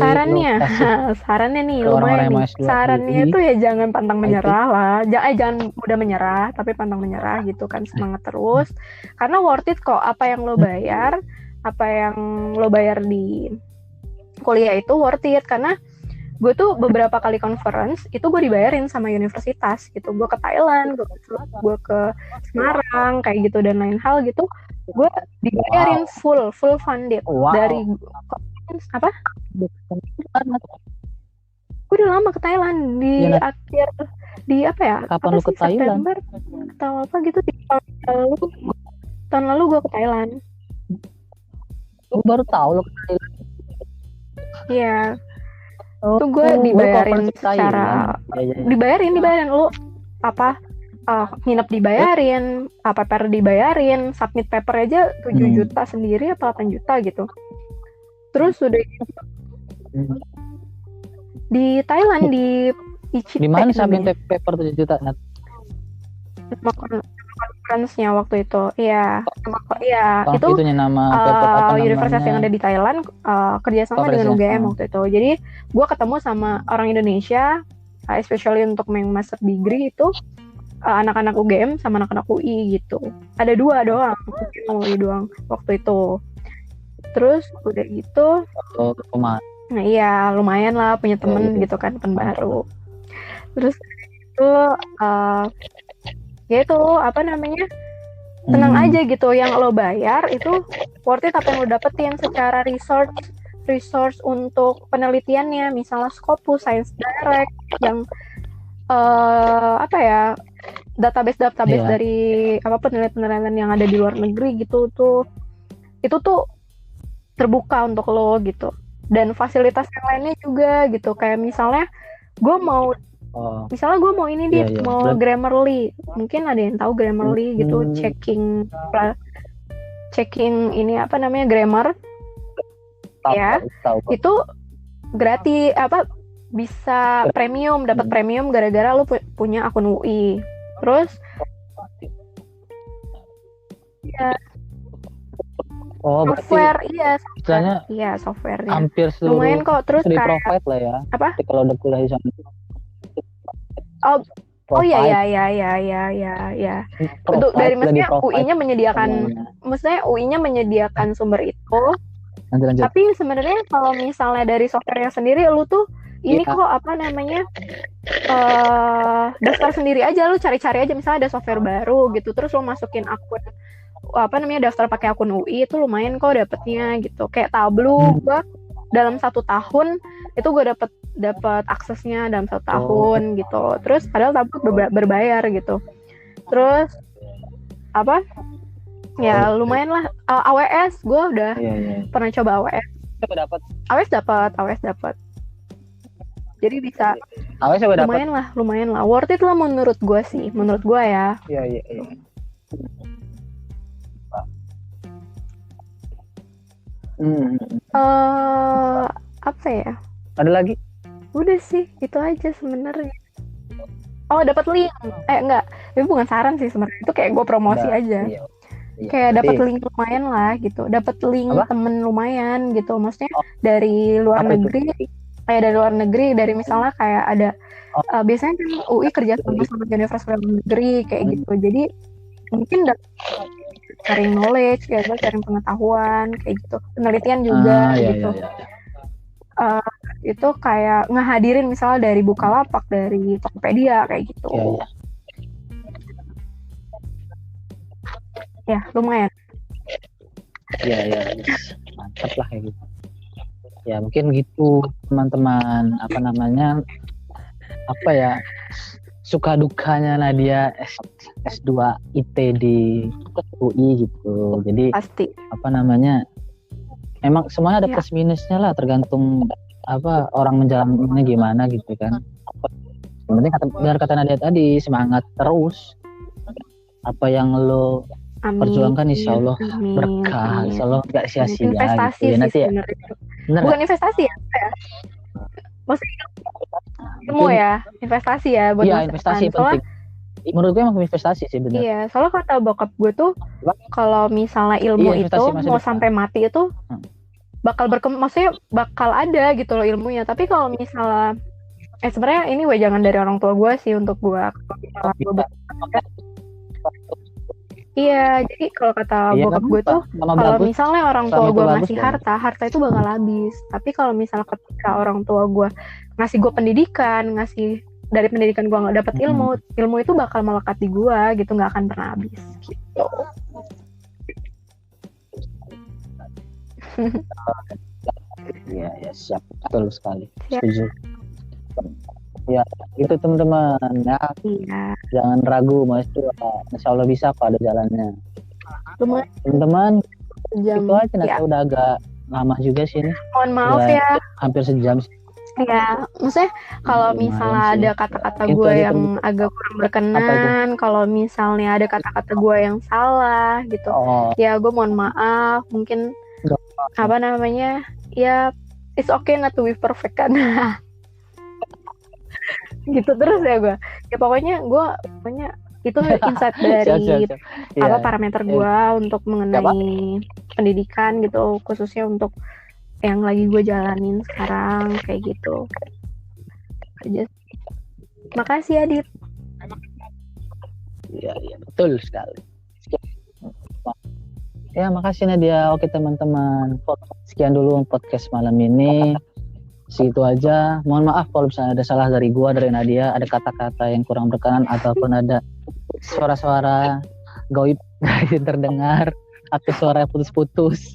sarannya nih lumayan nih. Sarannya itu ya jangan pantang menyerah lah. Jangan mudah menyerah, tapi pantang menyerah gitu kan, semangat terus. Karena worth it kok, apa yang lo bayar di kuliah itu worth it. Karena gue tuh beberapa kali conference itu gue dibayarin sama universitas gitu. Gue ke Thailand, gue ke Semarang kayak gitu, dan lain hal gitu. Gue dibayarin full funded dari apa? Gue udah lama ke Thailand di apa ya? Kapan lu ke Thailand? September atau apa gitu di tahun lalu gue ke Thailand. Gue baru tahu lo ke Thailand. Iya. Tuh gue dibayarin secara dibayarin lu apa? Nginep dibayarin, paper dibayarin, submit paper aja 7 juta sendiri apa 8 juta gitu. Terus udah di Thailand di Ichipet. Di mana submit paper 7 juta? Conference-nya waktu itu. Iya. Itu nama paper universitas yang ada di Thailand kerjasama dengan UGM waktu itu. Jadi gue ketemu sama orang Indonesia, especially untuk master degree itu anak-anak UGM sama anak-anak UI gitu. Ada 2 doang, UI doang waktu itu. Terus udah gitu. Nah iya, lumayan lah punya temen gitu kan, temen baru. Terus itu ya itu apa namanya, tenang aja gitu, yang lo bayar itu worth it apa yang lo dapetin secara resource untuk penelitiannya, misalnya Scopus, Science Direct, yang database dari apa penelitian yang ada di luar negeri gitu tuh, itu tuh terbuka untuk lo gitu. Dan fasilitas yang lainnya juga gitu, kayak misalnya gue mau ini mau Grammarly, mungkin ada yang tahu Grammarly gitu, checking ini apa namanya, grammar ya, itu gratis, bisa premium, dapat premium gara-gara lu punya akun UI. Terus ya software, software hampir seluruh lumayan kok. Terus kayak provide lah ya. Apa? Kalau udah kuliah di sana. Untuk dari UI-nya menyediakan sumber itu. Lanjut. Tapi sebenarnya kalau misalnya dari softwarenya sendiri, lu tuh ini kok apa namanya, daftar sendiri aja, lu cari-cari aja, misalnya ada software baru gitu, terus lu masukin akun daftar pakai akun UI, itu lumayan kok dapetnya gitu. Kayak Tableau, gua dalam 1 tahun itu gue dapat aksesnya dalam 1 tahun gitu. Terus padahal Tableau berbayar gitu. Terus apa? Ya lumayan lah. AWS gue udah pernah coba AWS. AWS dapat. Jadi bisa. AWS lumayan lah. Worth it lah menurut gue sih. Menurut gue ya. Iya. Apa ya? Ada lagi? Udah sih, itu aja sebenarnya. Oh, dapat link. Enggak. Itu bukan saran sih sebenarnya. Itu kayak gue promosi aja. Iya. kayak dapat link lumayan lah gitu, dapat link temen lumayan gitu, maksudnya dari luar negeri itu? Kayak dari luar negeri, dari misalnya kayak ada biasanya kan UI kerja sama universitas luar negeri kayak gitu, jadi mungkin sharing knowledge kayak gitu, sharing pengetahuan kayak gitu, penelitian juga gitu. Itu kayak ngehadirin misalnya dari Bukalapak, dari Tokopedia kayak gitu. Ya lumayan. Ya mantap lah kayak gitu. Ya mungkin gitu teman-teman, suka dukanya Nadia S2 IT di UI gitu. Jadi pasti emang semuanya ada plus minusnya lah, tergantung orang menjalannya gimana gitu kan. Yang penting benar kata Nadia tadi, semangat terus. Apa yang lo perjuangkan insya Allah berkah, insya Allah gak sia-sia. Investasi gitu. Ya, nanti bukan investasi ya? Maksudnya ilmu ya, investasi ya buat investasi penting. Menurut gue emang investasi sih benar. Iya, soalnya kata bokap gue tuh kalau misalnya ilmu itu mau sampai mati itu bakal maksudnya bakal ada gitu loh ilmunya. Tapi kalau misalnya sebenarnya ini jangan dari orang tua gue sih untuk gue. Iya, jadi kalau kata bokap gue tuh kalau misalnya orang tua gue ngasih harta itu bakal habis. Tapi kalau misalnya ketika orang tua gue ngasih gue pendidikan, dari pendidikan gue nggak dapat ilmu itu bakal melekat di gue gitu, nggak akan pernah habis gitu. Ya siap, betul sekali. Setuju. Ya itu teman-teman ya. Jangan ragu Mas, insya Allah bisa kok, ada jalannya. Teman-teman itu aja nanti udah agak lama juga sih ini. Mohon maaf ya. Hampir sejam sih. Ya, maksudnya kalau misalnya ada kata-kata gue yang agak kurang berkenan, kalau misalnya ada kata-kata gue yang salah gitu, ya gue mohon maaf. Mungkin ya it's okay not to be perfect kan. Gitu terus ya gue. Ya pokoknya itu insight dari parameter gue untuk mengenai pendidikan gitu, khususnya untuk yang lagi gue jalanin sekarang kayak gitu aja. Makasih Adit. Iya betul sekali. Ya makasih Nadia. Oke teman-teman, sekian dulu podcast malam ini. Segitu aja. Mohon maaf kalau misalnya ada salah dari gue, dari Nadia, ada kata-kata yang kurang berkenan ataupun ada suara-suara gaib yang terdengar atau suara putus-putus.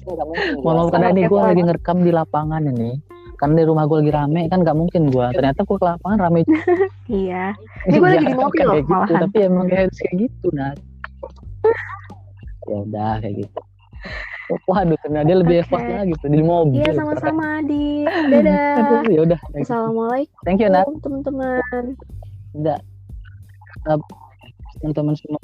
Mohon maaf karena ini gue lagi ngerekam di lapangan ini. Karena di rumah gue lagi rame kan, nggak mungkin ternyata gue ke lapangan rame. Iya. Ini gue lagi di mobil loh malahan. Gitu, tapi emang harus kayak gitu Ya udah kayak gitu. Waduh, ternyata dia lebih effort lagi gitu di mobil. Iya sama-sama Adi. Dadah. Ya udah. Assalamualaikum. Thank you Nat. Teman-teman. Udah. Teman-teman semua.